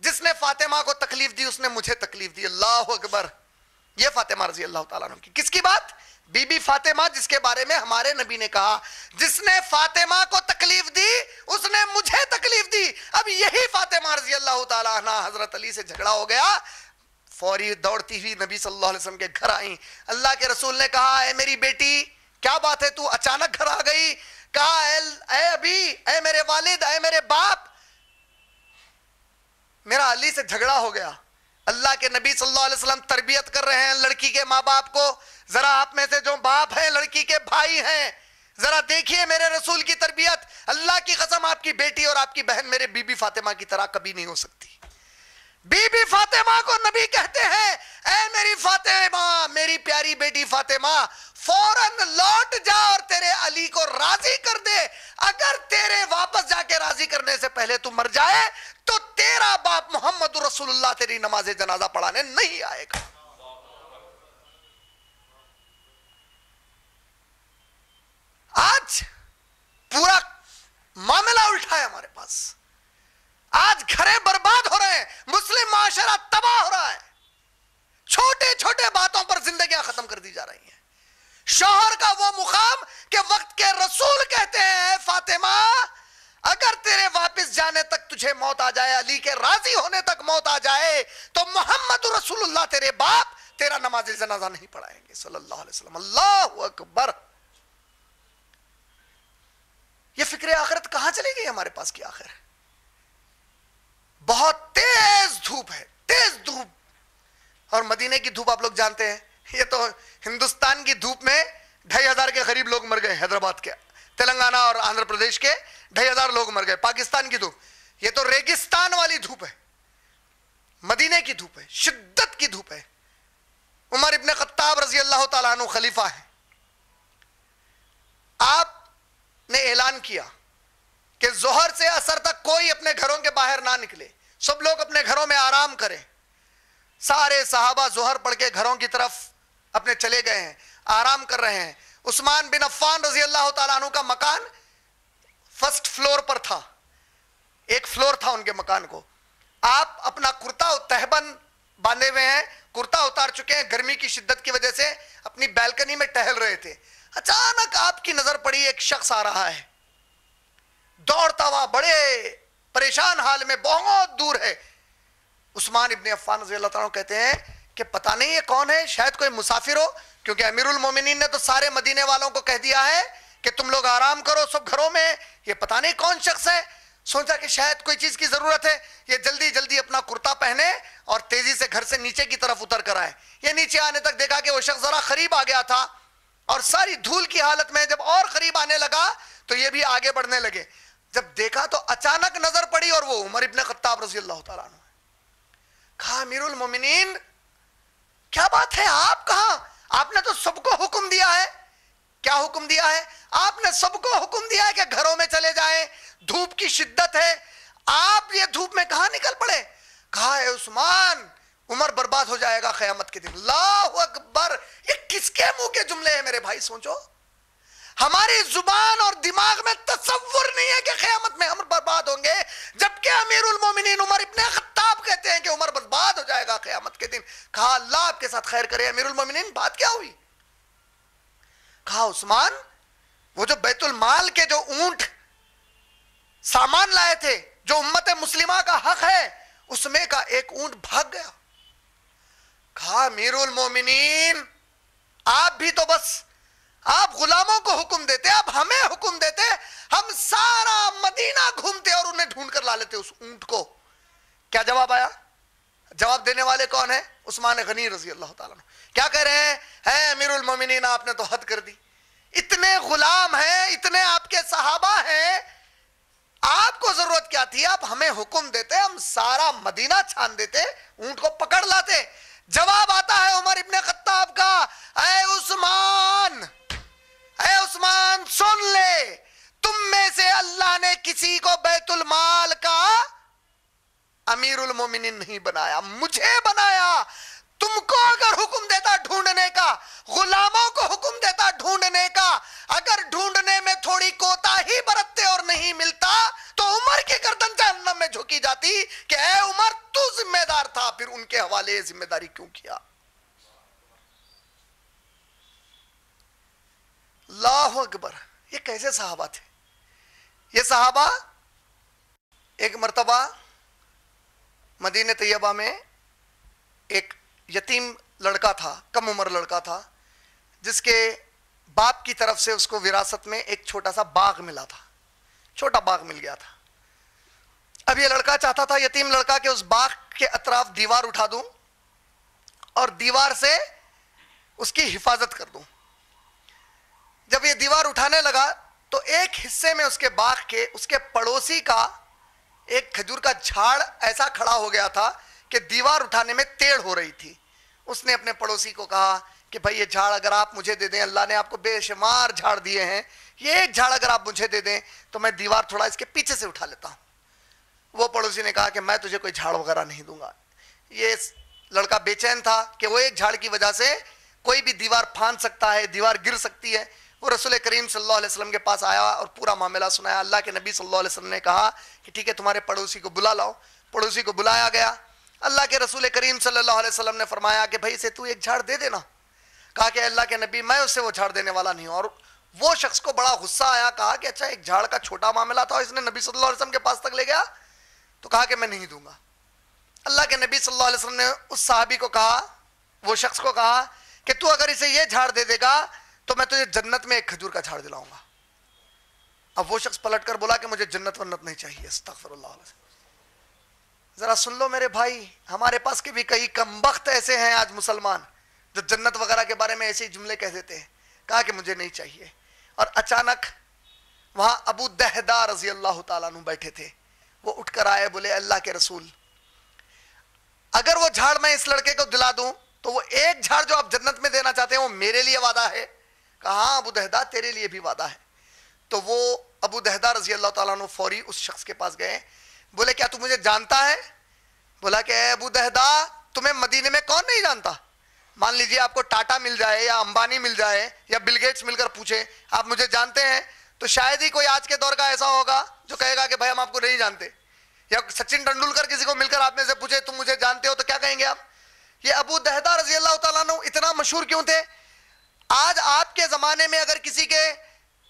جس نے فاطمہ کو تکلیف دی اس نے مجھے تکلیف دی۔ اللہ اکبر، یہ فاطمہ رضی اللہ تعالیٰ عنہ کی کس کی بات؟ بی بی فاطمہ، جس کے بارے میں ہمارے نبی نے کہا جس نے فاطمہ کو تکلیف دی اس نے مجھے تکلیف دی۔ اب یہی فاطمہ رضی اللہ تعالیٰ عنہ حضرت علی سے جھگڑا ہو گیا، فوری دوڑتی ہوئی نبی صلی اللہ علیہ وسلم کے گھر آئیں۔ اللہ کے رسول نے کہا اے میری بیٹی کیا بات ہے، تو اچانک گھر آ گئی؟ کہا اے ابھی، اے میرے والد، اے میرے باپ، میرا علی سے جھگڑا ہو گیا۔ اللہ کے نبی صلی اللہ علیہ وسلم تربیت کر رہے ہیں لڑکی کے ماں باپ کو، ذرا آپ میں سے جو باپ ہیں لڑکی کے بھائی ہیں ذرا دیکھیے میرے رسول کی تربیت، اللہ کی قسم آپ کی بیٹی اور آپ کی بہن میرے بی بی فاطمہ کی طرح کبھی نہیں ہو سکتی۔ بی بی فاطمہ کو نبی کہتے ہیں اے میری فاطمہ، میری پیاری بیٹی فاطمہ، فوراً لوٹ جا اور تیرے علی کو راضی کر دے. اگر تیرے واپس جا کے راضی کرنے سے پہلے تو مر جائے تو تیرا باپ محمد رسول اللہ تیری نماز جنازہ پڑھانے نہیں آئے گا. آج پورا معاملہ الٹا ہے ہمارے پاس. آج گھریں برباد ہو رہے ہیں، مسلم معاشرہ تباہ ہو رہا ہے، چھوٹے چھوٹے باتوں پر زندگیاں ختم کر دی جا رہی ہیں. شوہر کا وہ مقام کہ وقت کے رسول کہتے ہیں فاطمہ اگر تیرے واپس جانے تک تجھے موت آ جائے، علی کے راضی ہونے تک موت آ جائے، تو محمد رسول اللہ تیرے باپ تیرا نماز جنازہ نہیں پڑھائیں گے صلی اللہ علیہ وسلم. اللہ اکبر. یہ فکر آخرت کہاں چلی گئی ہمارے پاس کی آخر؟ بہت تیز دھوپ ہے، تیز دھوپ. اور مدینے کی دھوپ آپ لوگ جانتے ہیں، یہ تو ہندوستان کی دھوپ میں 2500 کے قریب لوگ مر گئے. حیدرآباد کے، تلنگانہ اور آندھرا پردیش کے 2500 لوگ مر گئے. پاکستان کی دھوپ، یہ تو ریگستان والی دھوپ ہے. مدینے کی دھوپ ہے، شدت کی دھوپ ہے. عمر ابن خطاب رضی اللہ تعالیٰ عنہ خلیفہ ہیں. آپ نے اعلان کیا کہ ظہر سے عصر تک کوئی اپنے گھروں کے باہر نہ نکلے، سب لوگ اپنے گھروں میں آرام کریں. سارے صحابہ ظہر پڑھ کے گھروں کی طرف اپنے چلے گئے ہیں، آرام کر رہے ہیں. عثمان بن عفان رضی اللہ تعالیٰ عنہ کا مکان فرسٹ فلور پر تھا، ایک فلور تھا ان کے مکان کو. آپ اپنا کرتا تہبند باندھے ہوئے ہیں، کرتا اتار چکے ہیں، گرمی کی شدت کی وجہ سے اپنی بیلکنی میں ٹہل رہے تھے. اچانک آپ کی نظر پڑی، ایک شخص آ رہا ہے دوڑتا ہوا، بڑے پریشان حال میں، بہت دور ہے. عثمان ابن عفان رضی اللہ تعالیٰ عنہ کہتے ہیں کہ پتہ نہیں یہ کون ہے، شاید کوئی مسافر ہو، کیونکہ امیر المومنین نے تو سارے مدینے والوں کو کہہ دیا ہے کہ تم لوگ آرام کرو سب گھروں میں. یہ پتہ نہیں کون شخص ہے. سوچا کہ شاید کوئی چیز کی ضرورت ہے، یہ جلدی جلدی اپنا کرتا پہنے اور تیزی سے گھر سے نیچے کی طرف اتر کر آئے. یہ نیچے آنے تک دیکھا کہ وہ شخص ذرا قریب آ گیا تھا، اور ساری دھول کی حالت میں جب اور قریب آنے لگا تو یہ بھی آگے بڑھنے لگے. جب دیکھا تو اچانک نظر پڑی اور وہ عمر ابن خطاب رضی اللہ تعالیٰ عنہ. کہا امیر المومنین کیا بات ہے، آپ کہاں؟ آپ نے تو سب کو حکم دیا ہے. کیا حکم دیا ہے؟ آپ نے سب کو حکم دیا ہے کہ گھروں میں چلے جائیں، دھوپ کی شدت ہے، آپ یہ دھوپ میں کہاں نکل پڑے؟ کہا اے عثمان، عمر برباد ہو جائے گا قیامت کے دن. اللہ اکبر. یہ کس کے منہ کے جملے ہیں میرے بھائی؟ سوچو، ہماری زبان اور دماغ میں تصور نہیں ہے کہ قیامت میں ہم برباد ہوں گے، جبکہ امیر المومنین عمر ابن خطاب کہتے ہیں کہ عمر برباد ہو جائے گا قیامت کے دن. کہا اللہ آپ کے ساتھ خیر کرے. امیر المومنین بات کیا ہوئی؟ کہا عثمان، وہ جو بیت المال کے جو اونٹ سامان لائے تھے جو امت مسلمہ کا حق ہے، اس میں کا ایک اونٹ بھاگ گیا. کہا امیر المومنین آپ بھی تو بس آپ غلاموں کو حکم دیتے، آپ ہمیں حکم دیتے، ہم سارا مدینہ گھومتے اور انہیں ڈھونڈ کر لا لیتے اس اونٹ کو. کیا جواب آیا؟ جواب دینے والے کون ہیں؟ عثمان غنی رضی اللہ تعالیٰ عنہ. کیا کہہ رہے ہیں؟ اے امیر المومنین آپ نے تو حد کر دی، اتنے غلام ہیں، اتنے آپ کے صحابہ ہیں، آپ کو ضرورت کیا تھی؟ آپ ہمیں حکم دیتے، ہم سارا مدینہ چھان دیتے، اونٹ کو پکڑ لاتے. جواب آتا ہے عمر ابن خطاب کا، اے عثمان، اے عثمان سن لے، تم میں سے اللہ نے کسی کو بیت المال کا امیر المومنین نہیں بنایا، مجھے بنایا. تم کو اگر حکم دیتا ڈھونڈنے کا، غلاموں کو حکم دیتا ڈھونڈنے کا، اگر ڈھونڈنے میں تھوڑی کوتاہی برتتے اور نہیں ملتا تو عمر کی گردن جہنم میں جھکی جاتی کہ اے عمر تو ذمہ دار تھا، پھر ان کے حوالے ذمہ داری کیوں کیا؟ اللہ اکبر. یہ کیسے صحابہ تھے؟ یہ صحابہ ایک مرتبہ مدینہ طیبہ میں ایک یتیم لڑکا تھا، کم عمر لڑکا تھا، جس کے باپ کی طرف سے اس کو وراثت میں ایک چھوٹا سا باغ ملا تھا، چھوٹا باغ مل گیا تھا. اب یہ لڑکا چاہتا تھا، یتیم لڑکا، کہ اس باغ کے اطراف دیوار اٹھا دوں اور دیوار سے اس کی حفاظت کر دوں. جب یہ دیوار اٹھانے لگا تو ایک حصے میں اس کے باغ کے اس کے پڑوسی کا ایک کھجور کا جھاڑ ایسا کھڑا ہو گیا تھا کہ دیوار اٹھانے میں ٹیڑھ ہو رہی تھی. اس نے اپنے پڑوسی کو کہا کہ بھائی یہ جھاڑ اگر آپ مجھے دے دیں, اللہ نے آپ کو بے شمار جھاڑ دیے ہیں, یہ ایک جھاڑ اگر آپ مجھے دے دیں تو میں دیوار تھوڑا اس کے پیچھے سے اٹھا لیتا ہوں. وہ پڑوسی نے کہا کہ میں تجھے کوئی جھاڑ وغیرہ نہیں دوں گا. یہ لڑکا بے چین تھا کہ وہ ایک جھاڑ کی وجہ سے کوئی بھی دیوار پھاند سکتا ہے, دیوار گر سکتی ہے. وہ رسول کریم صلی اللہ علیہ وسلم کے پاس آیا اور پورا معاملہ سنایا. اللہ کے نبی صلی اللہ علیہ وسلم نے کہا کہ ٹھیک ہے تمہارے پڑوسی کو بلا لاؤ. پڑوسی کو بلایا گیا. اللہ کے رسول کریم صلی اللہ علیہ وسلم نے فرمایا کہ بھائی اسے تو ایک جھاڑ دے دینا. کہا کہ اللہ کے نبی میں اس سے وہ جھاڑ دینے والا نہیں ہوں. اور وہ شخص کو بڑا غصہ آیا, کہا کہ اچھا ایک جھاڑ کا چھوٹا معاملہ تھا, اس نے نبی صلی اللہ علیہ وسلم کے پاس تک لے گیا. تو کہا کہ میں نہیں دوں گا. اللہ کے نبی صلی اللہ علیہ وسلم نے اس صحابی کو کہا, وہ شخص کو کہا کہ تو اگر اسے یہ جھاڑ دے دے گا تو میں تجھے جنت میں ایک کھجور کا جھاڑ دلاؤں گا. اب وہ شخص پلٹ کر بولا کہ مجھے جنت ونت نہیں چاہیے. استغفر اللہ علیہ. ذرا سن لو میرے بھائی, ہمارے پاس کے بھی کئی کمبخت ایسے ہیں آج مسلمان جو جنت وغیرہ کے بارے میں ایسے ہی جملے کہہ دیتے ہیں. کہا کہ مجھے نہیں چاہیے. اور اچانک وہاں ابو دہدہ رضی اللہ تعالیٰ عنہ بیٹھے تھے. وہ اٹھ کر آئے, بولے اللہ کے رسول اگر وہ جھاڑ میں اس لڑکے کو دلا دوں تو وہ ایک جھاڑ جو آپ جنت میں دینا چاہتے ہیں وہ میرے لیے وعدہ ہے؟ کہا ہاں ابو دہدہ تیرے لیے بھی وعدہ ہے. تو وہ ابو دہدہ رضی اللہ تعالیٰ عنہ فوری اس شخص کے پاس گئے. بولے کیا تو مجھے جانتا ہے؟ بولا کہ اے ابو دہدہ تمہیں مدینے میں کون نہیں جانتا. مان لیجئے آپ کو ٹاٹا مل جائے یا امبانی مل جائے یا بل گیٹس مل کر پوچھے آپ مجھے جانتے ہیں, تو شاید ہی کوئی آج کے دور کا ایسا ہوگا جو کہے گا کہ بھائی ہم آپ کو نہیں جانتے. یا سچن ٹنڈولکر کسی کو مل کر آپ میں سے پوچھے تم مجھے جانتے ہو تو کیا کہیں گے آپ؟ یہ ابو دہدہ رضی اللہ تعالیٰ عنہ اتنا مشہور کیوں تھے؟ آج آپ کے زمانے میں اگر کسی کے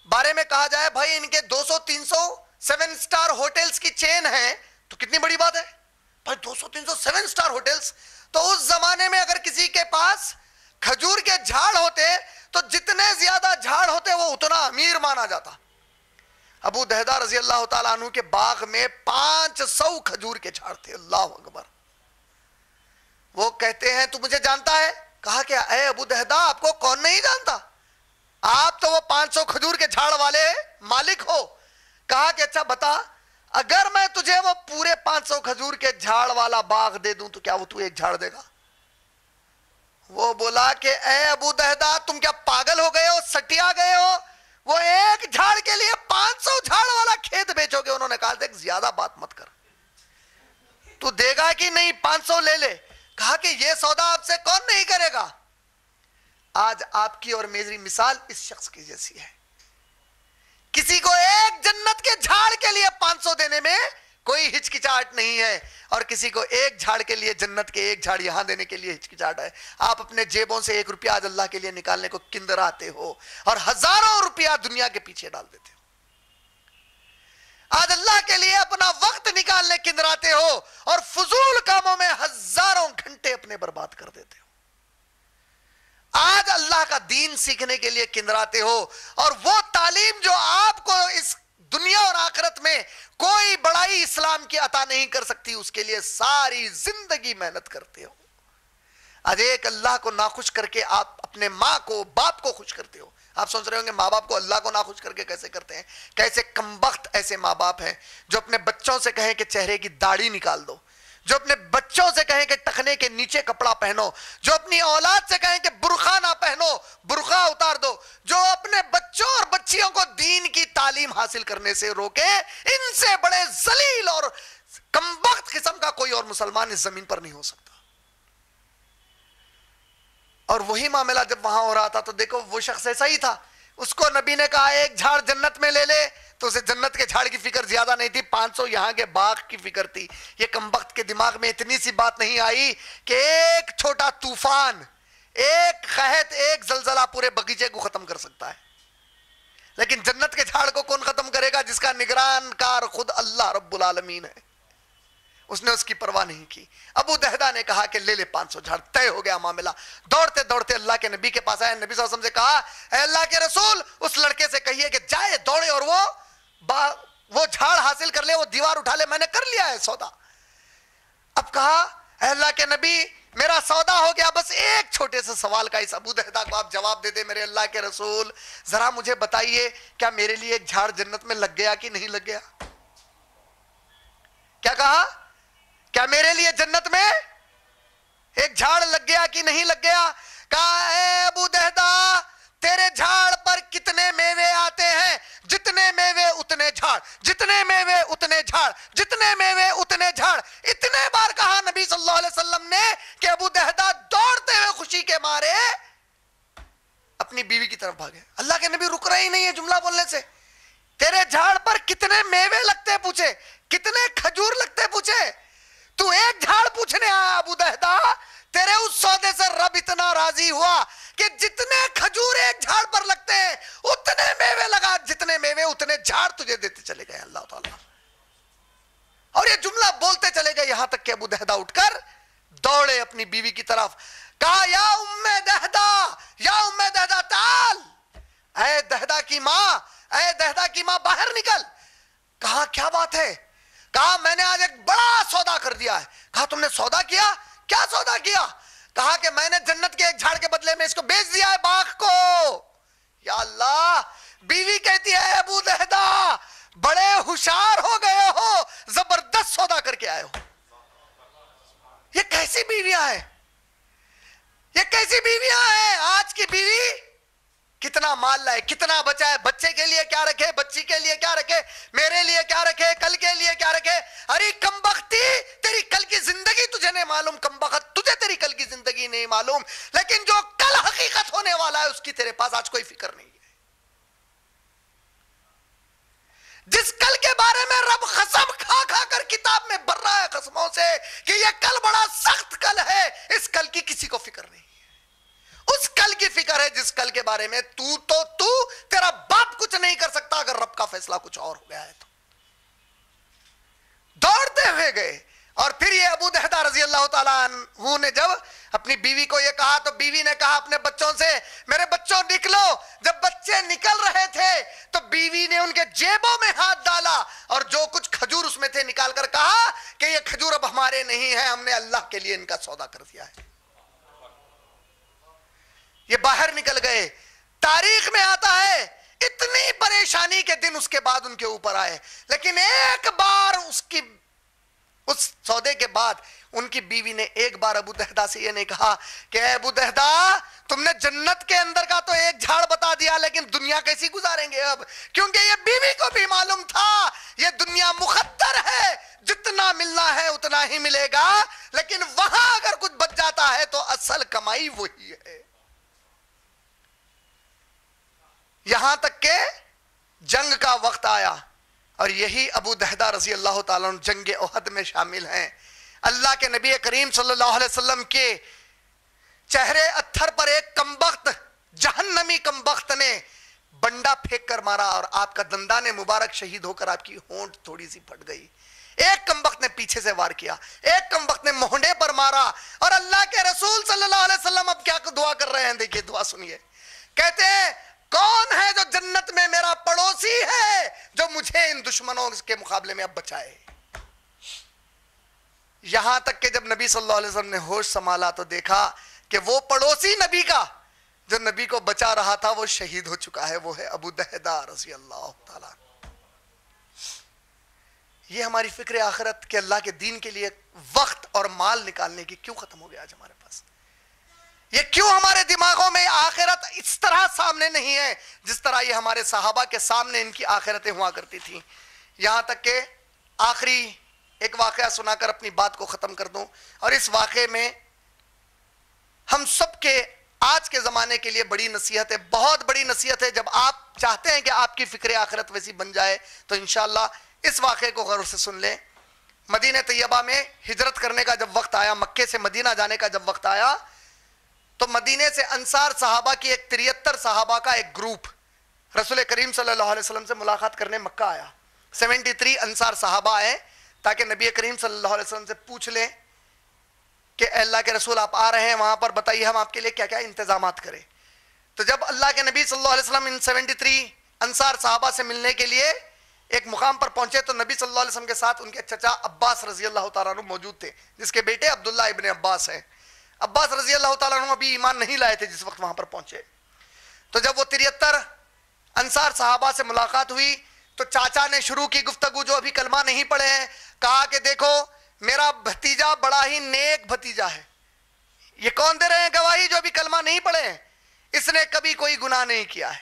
بارے میں کہا جائے بھائی ان کے 200-300 7 اسٹار ہوٹلز کی چین ہے تو کتنی بڑی بات ہے بھائی. 200-300 7 اسٹار ہوٹلز. تو اس زمانے میں اگر کسی کے پاس کھجور کے جھاڑ ہوتے تو جتنے زیادہ جھاڑ ہوتے وہ اتنا امیر مانا جاتا. ابو دہدہ رضی اللہ تعالیٰ عنہ کے باغ میں 500 کھجور کے جھاڑ تھے. اللہ اکبر. وہ کہتے ہیں تو مجھے جانتا ہے؟ کہا کہ اے ابو دہدہ آپ کو کون نہیں جانتا, آپ تو وہ 500 کھجور کے جھاڑ والے مالک ہو. کہا کہ اچھا بتا اگر میں تجھے وہ پورے 500 کھجور کے جھاڑ والا باغ دے دوں تو کیا وہ تو ایک جھاڑ دے گا؟ وہ بولا کہ اے ابو دہدہ تم کیا پاگل ہو گئے ہو, سٹیا گئے ہو, وہ ایک جھاڑ کے لیے 500 جھاڑ والا کھیت بیچو گے؟ انہوں نے کہا دیکھ زیادہ بات مت کر, تو دے گا کہ نہیں 500 لے لے. کہا کہ یہ سودا آپ سے کون نہیں کرے گا. آج آپ کی اور میری مثال اس شخص کی جیسی ہے. کسی کو ایک جنت کے جھاڑ کے لیے 500 دینے میں کوئی ہچکچاہٹ نہیں ہے, اور کسی کو ایک جھاڑ کے لیے جنت کے ایک جھاڑ یہاں دینے کے لیے ہچکچاہٹ ہے. آپ اپنے جیبوں سے 1 روپیہ آج اللہ کے لیے نکالنے کو کندراتے ہو اور ہزاروں روپیہ دنیا کے پیچھے ڈال دیتے ہو. آج اللہ کے لیے اپنا وقت نکالنے کندراتے ہو اور فضول کاموں میں ہزاروں گھنٹے اپنے برباد کر دیتے ہو. آج اللہ کا دین سیکھنے کے لیے کندراتے ہو اور وہ تعلیم جو آپ کو اس دنیا اور آخرت میں کوئی بڑائی اسلام کی عطا نہیں کر سکتی اس کے لیے ساری زندگی محنت کرتے ہو. آج ایک اللہ کو ناخوش کر کے آپ اپنے ماں کو باپ کو خوش کرتے ہو. آپ سوچ رہے ہوں گے ماں باپ کو اللہ کو ناخوش کر کے کیسے کرتے ہیں. کیسے کمبخت ایسے ماں باپ ہیں جو اپنے بچوں سے کہیں کہ چہرے کی داڑھی نکال دو, جو اپنے بچوں سے کہیں کہ ٹخنے کے نیچے کپڑا پہنو, جو اپنی اولاد سے کہیں کہ برقع نہ پہنو برقع اتار دو, جو اپنے بچوں اور بچیوں کو دین کی تعلیم حاصل کرنے سے روکے, ان سے بڑے ذلیل اور کمبخت قسم کا کوئی اور مسلمان اس زمین پر نہیں ہو سکتا. اور وہی معاملہ جب وہاں ہو رہا تھا تو دیکھو وہ شخص ایسا ہی تھا. اس کو نبی نے کہا ایک جھاڑ جنت میں لے لے, تو اسے جنت کے جھاڑ کی فکر زیادہ نہیں تھی, 500 یہاں کے باغ کی فکر تھی. یہ کمبخت کے دماغ میں اتنی سی بات نہیں آئی کہ ایک چھوٹا طوفان, ایک قحط, ایک زلزلہ پورے باغیچے کو ختم کر سکتا ہے. لیکن جنت کے جھاڑ کو کون ختم کرے گا؟ جس کا نگران کار خود اللہ رب العالمین ہے. اس نے اس کی پرواہ نہیں کی. ابو دہدہ نے کہا کہ لے لے 500 جھاڑ. طے ہو گیا معاملہ. دوڑتے دوڑتے اللہ کے نبی کے پاس آئے. نبی صلی اللہ علیہ وسلم سے کہا اے اللہ کے رسول اس لڑکے سے کہیے کہ جائے دوڑے اور وہ جھاڑ حاصل کر لے, وہ دیوار اٹھا لے, میں نے کر لیا ہے سودا. اب کہا اے اللہ کے نبی میرا سودا ہو گیا, بس ایک چھوٹے سے سوال کا اس ابو دہدہ کو آپ جواب دے دے میرے اللہ کے رسول, ذرا مجھے بتائیے کیا میرے لیے ایک جھاڑ جنت میں لگ گیا کہ نہیں لگ گیا؟ کیا کہا؟ کیا میرے لیے جنت میں ایک جھاڑ لگ گیا کہ نہیں لگ گیا؟ کہا اے ابو دہدا تیرے جھاڑ پر کتنے میوے آتے ہیں؟ جتنے میوے اتنے جھاڑ، جتنے میوے اتنے جھاڑ، جتنے میوے اتنے جھاڑ۔ اتنے بار کہا نبی صلی اللہ علیہ وسلم نے کہ ابو دہدا دوڑتے ہوئے خوشی کے مارے اپنی بیوی کی طرف بھاگے۔ اللہ کے نبی رک رہے ہی نہیں ہے جملہ بولنے سے۔ تیرے جھاڑ پر کتنے میوے لگتے پوچھے، کتنے کھجور لگتے پوچھے، تو ایک جھاڑ پوچھنے آیا ابو دہدا؟ تیرے اس سودے سے رب اتنا راضی ہوا کہ جتنے کھجور ایک جھاڑ پر لگتے ہیں اتنے میوے لگا، جتنے میوے اتنے جھاڑ تجھے دیتے چلے گئے اللہ تعالیٰ۔ اور یہ جملہ بولتے چلے گئے یہاں تک کہ ابو دہدا اٹھ کر دوڑے اپنی بیوی کی طرف، کہا یا ام دہدا، یا ام دہدا تعال، اے دہدا کی ماں، اے دہدا کی ماں باہر نکل۔ کہا کیا بات ہے؟ کہا میں نے آج ایک بڑا سودا کر دیا ہے۔ کہا تم نے سودا کیا؟ کیا سودا کیا؟ کہا کہ میں نے جنت کے ایک جھاڑ کے بدلے میں اس کو بیچ دیا ہے باغ کو۔ یا اللہ، بیوی کہتی ہے ابو دہدا بڑے ہوشیار ہو گئے ہو، زبردست سودا کر کے آئے ہو۔ یہ کیسی بیویاں ہیں؟ یہ کیسی بیویاں ہیں؟ آج کی بیوی کتنا مال لائے، کتنا بچائے، بچے کے لیے کیا رکھے، بچی کے لیے کیا رکھے، میرے لیے کیا رکھے، کل کے لیے کیا رکھے۔ ارے کمبختی، تیری کل کی زندگی تجھے نہیں معلوم، کمبخت تجھے تیری کل کی زندگی نہیں معلوم، لیکن جو کل حقیقت ہونے والا ہے اس کی تیرے پاس آج کوئی فکر نہیں ہے۔ جس کل کے بارے میں رب قسم کھا کھا کر کتاب میں بھر رہا ہے قسموں سے کہ یہ کل بڑا سخت کل ہے، اس کل کی کسی کو فکر نہیں ہے۔ اس کل کی فکر ہے جس کل کے بارے میں تو تیرا باپ کچھ نہیں کر سکتا اگر رب کا فیصلہ کچھ اور ہو گیا ہے تو۔ دوڑتے ہوئے گئے، اور پھر یہ ابو دہدا رضی اللہ تعالیٰ عنہ نے جب اپنی بیوی کو یہ کہا تو بیوی نے کہا اپنے بچوں سے میرے بچوں نکلو۔ جب بچے نکل رہے تھے تو بیوی نے ان کے جیبوں میں ہاتھ ڈالا اور جو کچھ کھجور اس میں تھے نکال کر کہا کہ یہ کھجور اب ہمارے نہیں ہیں، ہم نے اللہ کے لیے ان کا سودا کر دیا ہے۔ یہ باہر نکل گئے۔ تاریخ میں آتا ہے اتنی پریشانی کے دن اس کے بعد ان کے اوپر آئے، لیکن ایک بار اس سودے کے بعد ان کی بیوی نے ایک بار ابو دہدا سے یہ نہیں کہا کہ اے ابو دہدا تم نے جنت کے اندر کا تو ایک جھاڑ بتا دیا لیکن دنیا کیسی گزاریں گے اب، کیونکہ یہ بیوی کو بھی معلوم تھا یہ دنیا مخدر ہے، جتنا ملنا ہے اتنا ہی ملے گا، لیکن وہاں اگر کچھ بچ جاتا ہے تو اصل کمائی وہی ہے۔ یہاں تک کہ جنگ کا وقت آیا اور یہی ابو دہدا رضی اللہ تعالیٰ عنہ جنگ احد میں شامل ہیں۔ اللہ کے نبی کریم صلی اللہ علیہ وسلم کے چہرے اتھر پر ایک کمبخت، جہنمی کمبخت نے بنڈا پھینک کر مارا اور آپ کا دندان مبارک شہید ہو کر آپ کی ہونٹ تھوڑی سی پھٹ گئی۔ ایک کمبخت نے پیچھے سے وار کیا، ایک کمبخت نے مہنڈے پر مارا، اور اللہ کے رسول صلی اللہ علیہ وسلم اب کیا دعا کر رہے ہیں؟ دیکھیے دعا سنیے، کہتے ہیں کون ہے جو جنت میں میرا پڑوسی ہے جو مجھے ان دشمنوں کے مقابلے میں اب بچائے۔ یہاں تک کہ جب نبی صلی اللہ علیہ وسلم نے ہوش سنبھالا تو دیکھا کہ وہ پڑوسی نبی کا جو نبی کو بچا رہا تھا وہ شہید ہو چکا ہے، وہ ہے ابو دہدا رضی اللہ تعالیٰ۔ یہ ہماری فکر آخرت کہ اللہ کے دین کے لیے وقت اور مال نکالنے کی کیوں ختم ہو گیا آج ہمارے پاس؟ یہ کیوں ہمارے دماغوں میں آخرت اس طرح سامنے نہیں ہے جس طرح یہ ہمارے صحابہ کے سامنے ان کی آخرتیں ہوا کرتی تھیں؟ یہاں تک کہ آخری ایک واقعہ سنا کر اپنی بات کو ختم کر دوں، اور اس واقعے میں ہم سب کے آج کے زمانے کے لیے بڑی نصیحت ہے، بہت بڑی نصیحت ہے۔ جب آپ چاہتے ہیں کہ آپ کی فکر آخرت ویسی بن جائے تو انشاءاللہ اس واقعے کو غور سے سن لیں۔ مدینہ طیبہ میں ہجرت کرنے کا جب وقت آیا، مکے سے مدینہ جانے کا جب وقت آیا تو مدینے سے انصار صحابہ کی ایک 73 صحابہ کا ایک گروپ رسول کریم صلی اللہ علیہ وسلم سے ملاقات کرنے مکہ آیا۔ 73 انصار صحابہ آئے تاکہ نبی کریم صلی اللہ علیہ وسلم سے پوچھ لیں کہ اے اللہ کے رسول آپ آ رہے ہیں، وہاں پر بتائیے ہم آپ کے لیے کیا کیا انتظامات کریں۔ تو جب اللہ کے نبی صلی اللہ علیہ وسلم ان 73 انصار صحابہ سے ملنے کے لیے ایک مقام پر پہنچے تو نبی صلی اللہ علیہ وسلم کے ساتھ ان کے چچا عباس رضی اللہ تعالیٰ عنہ موجود تھے، جس کے بیٹے عبداللہ ابن عباس ہیں۔ عباس رضی اللہ تعالیٰ عنہ ابھی ایمان نہیں لائے تھے جس وقت وہاں پر پہنچے۔ تو جب وہ 73 انصار صحابہ سے ملاقات ہوئی تو چاچا نے شروع کی گفتگو، جو ابھی کلمہ نہیں پڑھے ہیں، کہا کہ دیکھو میرا بھتیجا بڑا ہی نیک بھتیجا ہے، یہ کون دے رہے ہیں گواہی؟ جو ابھی کلمہ نہیں پڑھے ہیں. اس نے کبھی کوئی گناہ نہیں کیا ہے.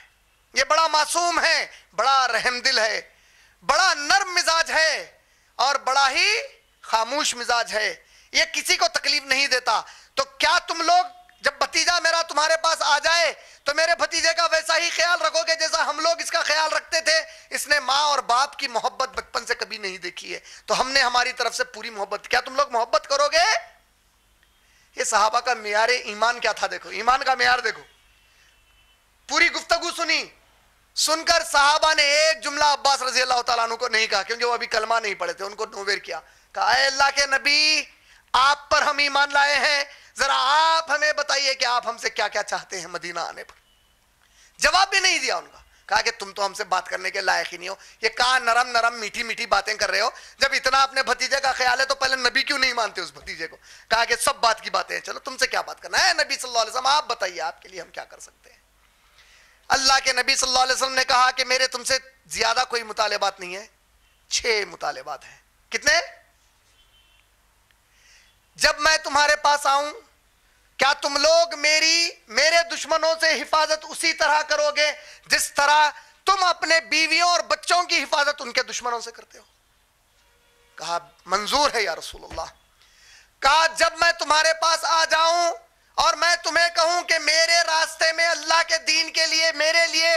یہ بڑا معصوم ہے, بڑا رحم دل ہے, بڑا نرم مزاج ہے اور بڑا ہی خاموش مزاج ہے. یہ کسی کو تکلیف نہیں دیتا. تو کیا تم لوگ جب بھتیجا میرا تمہارے پاس آ جائے تو میرے بھتیجے کا ویسا ہی خیال رکھو گے جیسا ہم لوگ اس کا خیال رکھتے تھے؟ اس نے ماں اور باپ کی محبت بچپن سے کبھی نہیں دیکھی ہے, تو ہم نے ہماری طرف سے پوری محبت. کیا تم لوگ محبت کرو گے؟ یہ صحابہ کا معیار ایمان کیا تھا. دیکھو ایمان کا معیار دیکھو. پوری گفتگو سنی, سن کر صحابہ نے ایک جملہ عباس رضی اللہ تعالیٰ عنہ کو نہیں کہا, کیونکہ وہ ابھی کلمہ نہیں پڑھے تھے. ان کو نویر کیا, کہا اے اللہ کے نبی, آپ پر ہم ایمان لائے ہیں, ذرا آپ ہمیں بتائیے کہ آپ ہم سے کیا کیا چاہتے ہیں مدینہ آنے پر. جواب بھی نہیں دیا ان کا. کہا کہ تم تو ہم سے بات کرنے کے لائق ہی نہیں ہو. یہ کہاں نرم نرم میٹھی میٹھی باتیں کر رہے ہو؟ جب اتنا اپنے بھتیجے کا خیال ہے تو پہلے نبی کیوں نہیں مانتے اس بھتیجے کو؟ کہا کہ سب بات کی باتیں ہیں, چلو تم سے کیا بات کرنا ہے نبی صلی اللہ علیہ وسلم, آپ بتائیے آپ کے لیے ہم کیا کر سکتے ہیں. اللہ کے نبی صلی اللہ علیہ وسلم نے کہا کہ میرے تم سے زیادہ کوئی مطالبات نہیں ہے, 6 مطالبات ہیں. کتنے؟ جب میں تمہارے پاس آؤں کیا تم لوگ میرے دشمنوں سے حفاظت اسی طرح کرو گے جس طرح تم اپنے بیویوں اور بچوں کی حفاظت ان کے دشمنوں سے کرتے ہو؟ کہا منظور ہے یا رسول اللہ. کہا جب میں تمہارے پاس آ جاؤں اور میں تمہیں کہوں کہ میرے راستے میں اللہ کے دین کے لیے, میرے لیے,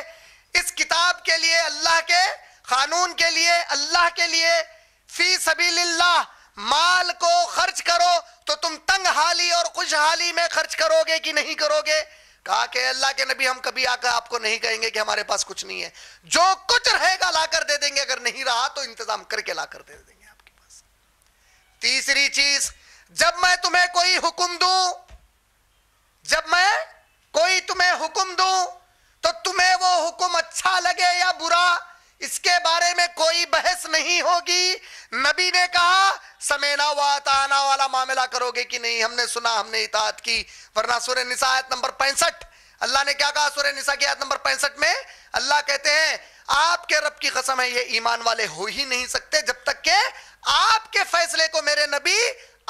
اس کتاب کے لیے, اللہ کے قانون کے لیے, اللہ کے لیے فی سبیل اللہ مال کو خرچ کرو, تو تم تنگ حالی اور خوشحالی میں خرچ کرو گے کہ نہیں کرو گے؟ کہا کہ اللہ کے نبی ہم کبھی آ کر آپ کو نہیں کہیں گے کہ ہمارے پاس کچھ نہیں ہے, جو کچھ رہے گا لا کر دے دیں گے, اگر نہیں رہا تو انتظام کر کے لا کر دے دیں گے آپ کے پاس. تیسری چیز, جب میں تمہیں کوئی حکم دوں, جب میں کوئی تمہیں حکم دوں تو تمہیں وہ حکم اچھا لگے یا برا, اس کے بارے میں کوئی بحث نہیں ہوگی. نبی نے کہا سمینا و اطعنا والا معاملہ کرو گے کہ نہیں؟ ہم نے سنا, ہم نے اطاعت کی. ورنہ سورہ نساء آیت نمبر 65 اللہ نے کیا کہا؟ سورہ نساء کی آیت نمبر 65 میں اللہ کہتے ہیں آپ کے رب کی قسم ہے یہ ایمان والے ہو ہی نہیں سکتے جب تک کہ آپ کے فیصلے کو میرے نبی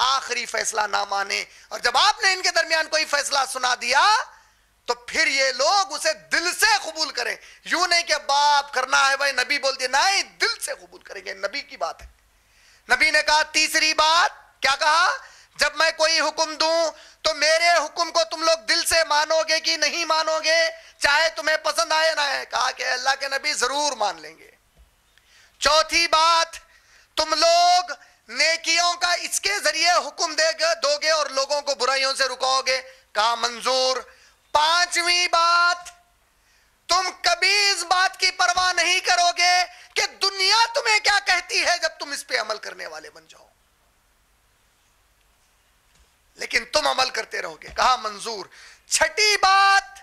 آخری فیصلہ نہ مانے. اور جب آپ نے ان کے درمیان کوئی فیصلہ سنا دیا تو پھر یہ لوگ اسے دل سے قبول کریں. یوں نہیں کہ باپ کرنا ہے بھائی نبی بول دیا, نہیں, دل سے قبول کریں گے, نبی کی بات ہے. نبی نے کہا تیسری بات کیا کہا؟ جب میں کوئی حکم دوں تو میرے حکم کو تم لوگ دل سے مانو گے کہ نہیں مانو گے, چاہے تمہیں پسند آئے نہ آئے؟ کہا کہ اللہ کے نبی ضرور مان لیں گے. چوتھی بات, تم لوگ نیکیوں کا اس کے ذریعے حکم دو گے اور لوگوں کو برائیوں سے رکاؤ گے. کہا منظور. پانچویں بات, تم کبھی اس بات کی پرواہ نہیں کرو گے کہ دنیا تمہیں کیا کہتی ہے جب تم اس پہ عمل کرنے والے بن جاؤ, لیکن تم عمل کرتے رہو گے. کہا منظور. چھٹی بات,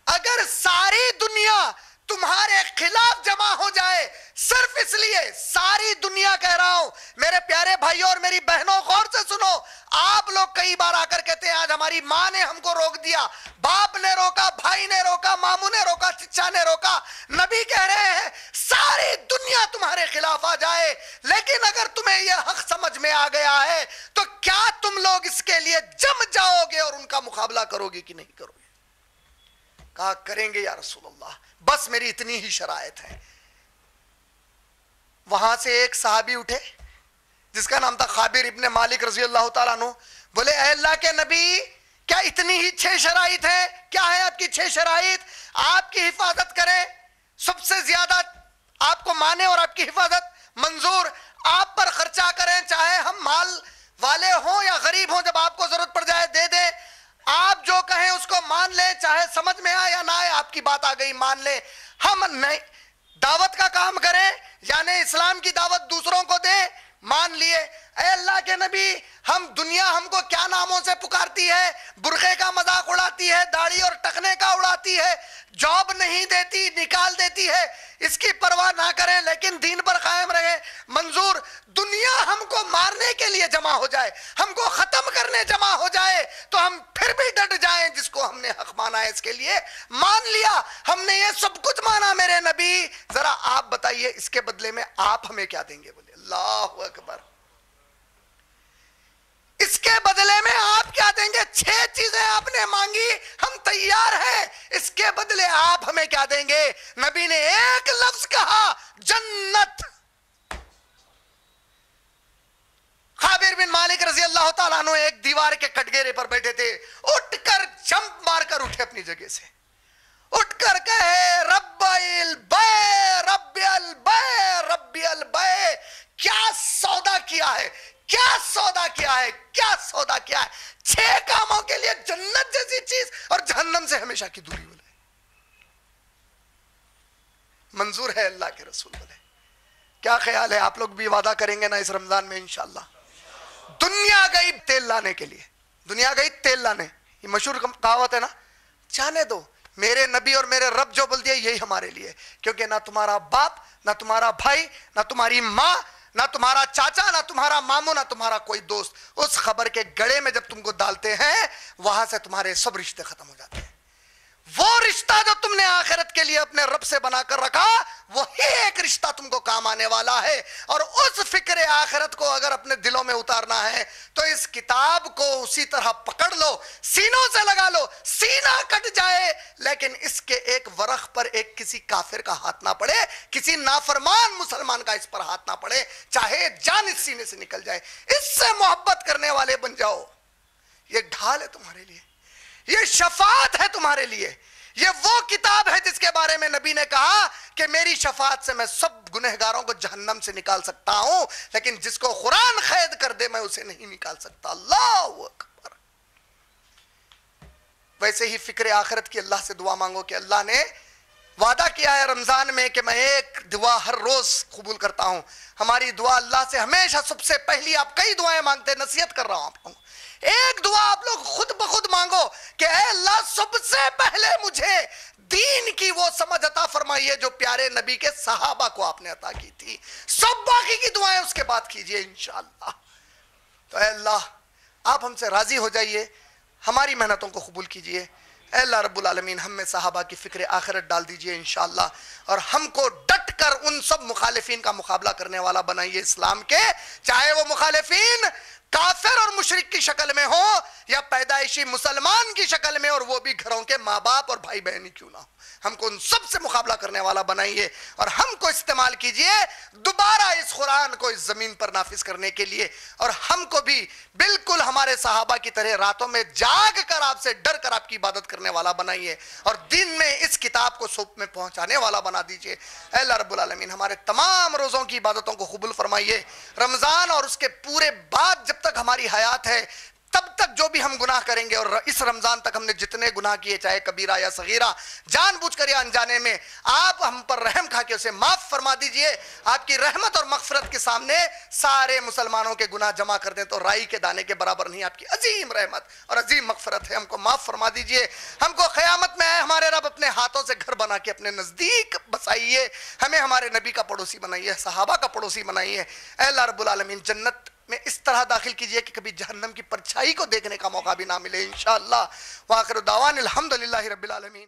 اگر ساری دنیا تمہارے خلاف جمع ہو جائے, صرف اس لیے, ساری دنیا کہہ رہا ہوں میرے پیارے بھائیوں اور میری بہنوں غور سے سنو, آپ لوگ کئی بار آ کر کہتے ہیں آج ہماری ماں نے ہم کو روک دیا, باپ نے روکا, بھائی نے روکا, ماموں نے روکا, چچا نے روکا. نبی کہہ رہے ہیں ساری دنیا تمہارے خلاف آ جائے, لیکن اگر تمہیں یہ حق سمجھ میں آ گیا ہے تو کیا تم لوگ اس کے لیے جم جاؤ گے اور ان کا مقابلہ کرو گے کہ نہیں کرو گے؟ کہا کریں گے یا رسول اللہ, بس میری اتنی ہی شرائط ہے. وہاں سے ایک صحابی اٹھے جس کا نام تھا خابر ابن مالک رضی اللہ تعالیٰ عنہ. بولے اے اللہ کے نبی کیا اتنی ہی 6 شرائط ہیں؟ کیا ہے آپ کی 6 شرائط؟ آپ کی حفاظت کریں, سب سے زیادہ آپ کو مانے اور آپ کی حفاظت. منظور. آپ پر خرچہ کریں, چاہے ہم مال والے ہوں یا غریب ہوں, جب آپ کو ضرورت پڑ جائے دے دیں. آپ جو کہیں اس کو مان لیں, چاہے سمجھ میں آئے یا نہ آئے, آپ کی بات آ گئی مان لیں. ہم نہیں دعوت کا کام کریں, یعنی اسلام کی دعوت دوسروں کو دیں, مان لیے. اے اللہ کے نبی ہم دنیا ہم کو کیا ناموں سے پکارتی ہے, برقعے کا مذاق اڑاتی ہے, داڑھی اور ٹکنے کا اڑاتی ہے, جاب نہیں دیتی, نکال دیتی ہے, اس کی پرواہ نہ کریں لیکن دین پر قائم رہے. منظور. دنیا ہم کو مارنے کے لیے جمع ہو جائے, ہم کو ختم کرنے جمع ہو جائے تو ہم پھر بھی ڈٹ جائیں, جس کو ہم نے حق مانا ہے اس کے لیے مان لیا, ہم نے یہ سب کچھ مانا میرے نبی, ذرا آپ بتائیے اس کے بدلے میں آپ ہمیں کیا دیں گے؟ بولے اللہ اکبر. اس کے بدلے میں آپ کیا دیں گے؟ 6 چیزیں آپ نے مانگی، ہم تیار ہیں، اس کے بدلے آپ ہمیں کیا دیں گے؟ نبی نے ایک لفظ کہا، جنت۔ خابر بن مالک رضی اللہ تعالیٰ عنہ ایک دیوار کے کٹگیرے پر بیٹھے تھے، اٹھ کر جمپ مار کر اٹھے اپنی جگہ سے، اٹھ کر کہے رب البے رب البے رب البے، کیا سودا کیا ہے، کیا سودا کیا ہے، کیا سودا کیا ہے، 6 کاموں کے لیے جنت جیسی چیز اور جہنم سے ہمیشہ کی دوری بولے۔ منظور ہے اللہ کے رسول بولے۔ کیا خیال ہے، آپ لوگ بھی وعدہ کریں گے نا اس رمضان میں انشاءاللہ؟ دنیا گئی تیل لانے کے لیے، دنیا گئی تیل لانے، یہ مشہور کہاوت ہے نا، جانے دو، میرے نبی اور میرے رب جو بول دیا یہی ہمارے لیے، کیونکہ نہ تمہارا باپ، نہ تمہارا بھائی، نہ تمہاری ماں، نہ تمہارا چاچا، نہ تمہارا ماموں، نہ تمہارا کوئی دوست اس خبر کے گڑے میں جب تم کو ڈالتے ہیں وہاں سے تمہارے سب رشتے ختم ہو جاتے ہیں۔ وہ رشتہ جو تم نے آخرت کے لیے اپنے رب سے بنا کر رکھا وہی ایک رشتہ تم کو کام آنے والا ہے، اور اس فکر آخرت کو اگر اپنے دلوں میں اتارنا ہے تو اس کتاب کو اسی طرح پکڑ لو، سینوں سے لگا لو، سینہ کٹ جائے لیکن اس کے ایک ورق پر ایک کسی کافر کا ہاتھ نہ پڑے، کسی نافرمان مسلمان کا اس پر ہاتھ نہ پڑے، چاہے جان اس سینے سے نکل جائے، اس سے محبت کرنے والے بن جاؤ۔ یہ ڈھال ہے تمہارے لیے، یہ شفاعت ہے تمہارے لیے، یہ وہ کتاب ہے جس کے بارے میں نبی نے کہا کہ میری شفاعت سے میں سب گنہگاروں کو جہنم سے نکال سکتا ہوں، لیکن جس کو قرآن قید کر دے میں اسے نہیں نکال سکتا۔ اللہ اکبر۔ ویسے ہی فکر آخرت کی اللہ سے دعا مانگو کہ اللہ نے وعدہ کیا ہے رمضان میں کہ میں ایک دعا ہر روز قبول کرتا ہوں۔ ہماری دعا اللہ سے ہمیشہ سب سے پہلی، آپ کئی دعائیں مانگتے ہیں، نصیحت کر رہا ہوں آپ کو، ایک دعا آپ لوگ خود بخود مانگو کہ اے اللہ سب سے پہلے مجھے دین کی وہ سمجھ عطا فرمائیے جو پیارے نبی کے صحابہ کو آپ نے عطا کی تھی، سب باقی کی دعائیں اس کے بعد کیجئے انشاءاللہ۔ تو اے اللہ آپ ہم سے راضی ہو جائیے، ہماری محنتوں کو قبول کیجئے، اے اللہ رب العالمین ہم میں صحابہ کی فکر آخرت ڈال دیجئے انشاءاللہ، اور ہم کو ڈٹ کر ان سب مخالفین کا مقابلہ کرنے والا بنائیے اسلام کے، چاہے وہ مخالفین کافر اور مشرک کی شکل میں ہو یا پیدائشی مسلمان کی شکل میں، اور وہ بھی گھروں کے ماں باپ اور بھائی بہن کیوں نہ ہو، ہم کو ان سب سے مقابلہ کرنے والا بنائیے، اور ہم کو استعمال کیجئے دوبارہ اس قرآن کو اس زمین پر نافذ کرنے کے لیے، اور ہم کو بھی بالکل ہمارے صحابہ کی طرح راتوں میں جاگ کر آپ سے ڈر کر آپ کی عبادت کرنے والا بنائیے، اور دن میں اس کتاب کو سب میں پہنچانے والا بنا دیجئے۔ اے اللہ رب العالمین ہمارے تمام روزوں کی عبادتوں کو قبول فرمائیے، رمضان اور اس کے پورے بعد جب تک ہماری حیات ہے تب تک جو بھی ہم گناہ کریں گے، اور اس رمضان تک ہم نے جتنے گناہ کیے چاہے کبیرہ یا صغیرہ، جان بوجھ کر یا انجانے میں، آپ ہم پر رحم کھا کے اسے معاف فرما دیجئے۔ آپ کی رحمت اور مغفرت کے سامنے سارے مسلمانوں کے گناہ جمع کر دیں تو رائی کے دانے کے برابر نہیں، آپ کی عظیم رحمت اور عظیم مغفرت ہے، ہم کو معاف فرما دیجئے۔ ہم کو قیامت میں آئے ہمارے رب اپنے ہاتھوں سے گھر بنا کے اپنے نزدیک بسائیے، ہمیں ہمارے نبی کا پڑوسی بنائیے، صحابہ کا پڑوسی بنائیے۔ اے اللہ رب العالمین جنت میں اس طرح داخل کیجئے کہ کبھی جہنم کی پرچھائی کو دیکھنے کا موقع بھی نہ ملے انشاءاللہ۔ وآخر دعوان الحمدللہ رب العالمین۔